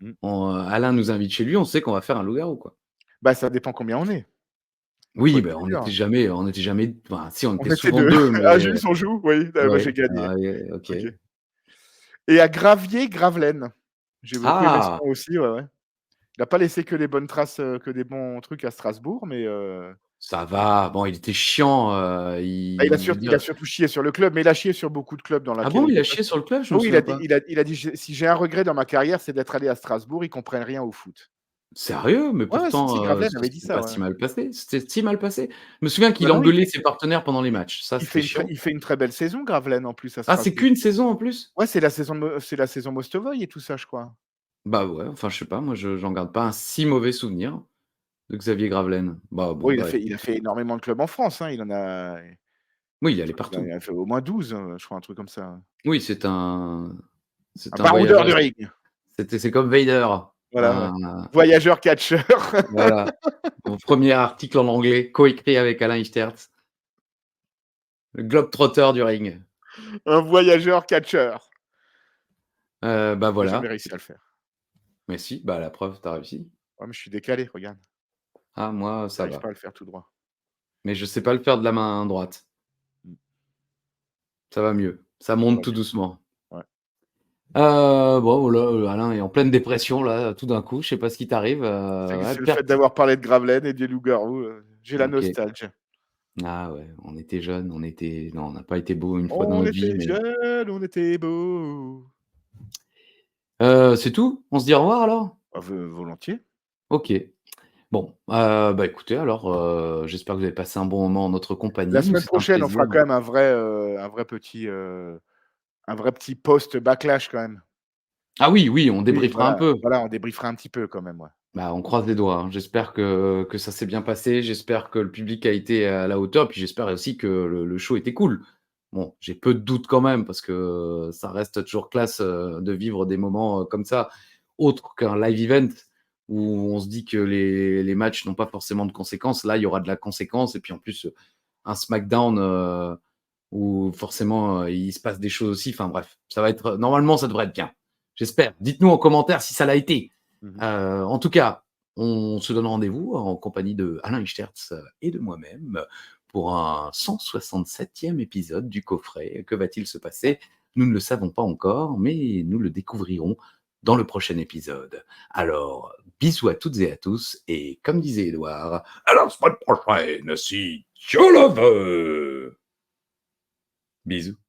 Speaker 2: Mmh.
Speaker 1: Alain nous invite chez lui, on sait qu'on va faire un loup-garou, quoi.
Speaker 2: Bah, ça dépend combien on est. Faut
Speaker 1: Oui,
Speaker 2: être
Speaker 1: ben,
Speaker 2: plusieurs.
Speaker 1: on était jamais enfin, si, on
Speaker 2: On
Speaker 1: était
Speaker 2: était
Speaker 1: souvent
Speaker 2: 2.
Speaker 1: 2, mais
Speaker 2: Ajus, on joue? Oui, bah, j'ai
Speaker 1: ouais,
Speaker 2: gagné.
Speaker 1: ah ouais, OK.
Speaker 2: OK. Et à Gravier, Gravelaine. J'ai beaucoup aimé ce
Speaker 1: Ah!
Speaker 2: nom aussi, ouais, ouais. Il a pas laissé que des bonnes traces, que des bons trucs à Strasbourg, mais
Speaker 1: Ça va, bon, il était chiant,
Speaker 2: bah,
Speaker 1: je veux
Speaker 2: il a
Speaker 1: dire
Speaker 2: surtout chié sur le club, mais il a chié sur beaucoup de clubs dans
Speaker 1: ah
Speaker 2: lesquels
Speaker 1: bon,
Speaker 2: il
Speaker 1: il
Speaker 2: est
Speaker 1: a
Speaker 2: passé.
Speaker 1: chié sur le club? Je
Speaker 2: Ah
Speaker 1: me
Speaker 2: oui,
Speaker 1: souviens pas.
Speaker 2: il a dit: «Si j'ai un regret dans ma carrière, c'est d'être allé à Strasbourg, ils comprennent rien au foot».
Speaker 1: Sérieux? Mais
Speaker 2: Ouais, ouais, si, si,
Speaker 1: pourtant,
Speaker 2: Gravelaine
Speaker 1: ça
Speaker 2: avait dit
Speaker 1: s'était
Speaker 2: ça,
Speaker 1: pas
Speaker 2: ouais.
Speaker 1: si mal passé. C'était si mal passé? Je me souviens
Speaker 2: Bah
Speaker 1: qu'il
Speaker 2: non,
Speaker 1: engueulait ses partenaires pendant les matchs, ça, c'était chiant.
Speaker 2: il fait une très belle saison, Gravelaine, en plus, à
Speaker 1: Ah, c'est
Speaker 2: Strasbourg.
Speaker 1: qu'une saison en plus?
Speaker 2: Ouais, c'est la saison Mostovoy et tout ça, je crois.
Speaker 1: Bah, ouais, enfin, je sais pas, moi, j'en garde pas un si mauvais souvenir de Xavier Gravelaine. Bah, bon,
Speaker 2: Oui,
Speaker 1: bref.
Speaker 2: il a fait énormément de clubs en France, hein,
Speaker 1: Oui, il allait
Speaker 2: il
Speaker 1: partout.
Speaker 2: en a fait au moins 12, je crois, un truc comme ça.
Speaker 1: Oui,
Speaker 2: Un
Speaker 1: c'est un
Speaker 2: baroudeur
Speaker 1: voyageur,
Speaker 2: du ring.
Speaker 1: c'est comme Vader,
Speaker 2: Voilà, ouais.
Speaker 1: un
Speaker 2: Voyageur catcheur.
Speaker 1: voilà, mon premier article en anglais, coécrit avec Alain Ichterz, le globe-trotter du ring.
Speaker 2: Un voyageur catcheur.
Speaker 1: Bah,
Speaker 2: J'ai jamais
Speaker 1: voilà.
Speaker 2: réussi à le faire.
Speaker 1: Mais si, bah, la preuve, tu as réussi.
Speaker 2: Ouais, mais je suis décalé, regarde.
Speaker 1: Ah, moi, ça
Speaker 2: J'arrive
Speaker 1: va.
Speaker 2: pas à le faire tout droit.
Speaker 1: Mais je sais pas le faire de la main droite.
Speaker 2: Mmh.
Speaker 1: Ça va mieux. Ça
Speaker 2: Ça
Speaker 1: monte
Speaker 2: va
Speaker 1: tout
Speaker 2: mieux.
Speaker 1: doucement.
Speaker 2: Ouais.
Speaker 1: Bon, voilà, Alain est en pleine dépression là, tout d'un coup. Je sais pas ce qui t'arrive. Ouais,
Speaker 2: C'est le fait d'avoir parlé de Gravelaine et des loups-garous, j'ai la
Speaker 1: OK.
Speaker 2: nostalgie.
Speaker 1: Ah ouais, on était jeunes, non, on n'a pas été beaux une fois dans
Speaker 2: On
Speaker 1: notre vie,
Speaker 2: était
Speaker 1: mais
Speaker 2: jeunes, on était beaux.
Speaker 1: c'est tout? On se dit au revoir alors?
Speaker 2: Bah, volontiers.
Speaker 1: OK. Bon, bah, écoutez alors, j'espère que vous avez passé un bon moment en notre
Speaker 2: La
Speaker 1: compagnie. Nous,
Speaker 2: semaine
Speaker 1: c'était un
Speaker 2: prochaine, on
Speaker 1: plaisir.
Speaker 2: fera quand même un vrai petit post backlash quand même.
Speaker 1: Ah oui, oui, on
Speaker 2: Oui,
Speaker 1: débriefera un peu.
Speaker 2: voilà, on débriefera un petit peu quand même, ouais.
Speaker 1: Bah, on croise les doigts, hein. J'espère que ça s'est bien passé. J'espère que le public a été à la hauteur. Puis j'espère aussi que le show était cool. Bon, j'ai peu de doutes quand même parce que ça reste toujours classe de vivre des moments comme ça, autre qu'un live event où on se dit que les matchs n'ont pas forcément de conséquences. Là, il y aura de la conséquence. Et puis en plus, un SmackDown où forcément il se passe des choses aussi. Enfin bref, ça va être normalement, ça devrait être bien. J'espère. Dites-nous en commentaire si ça l'a été.
Speaker 2: Mmh.
Speaker 1: En tout cas, On se donne rendez-vous en compagnie de Alain Ichterz et de moi-même pour un 167e épisode du coffret. Que va-t-il se passer? Nous ne le savons pas encore, mais nous le découvrirons dans le prochain épisode. Alors, bisous à toutes et à tous, et comme disait Édouard, à la semaine prochaine, si Dieu le veut. Bisous.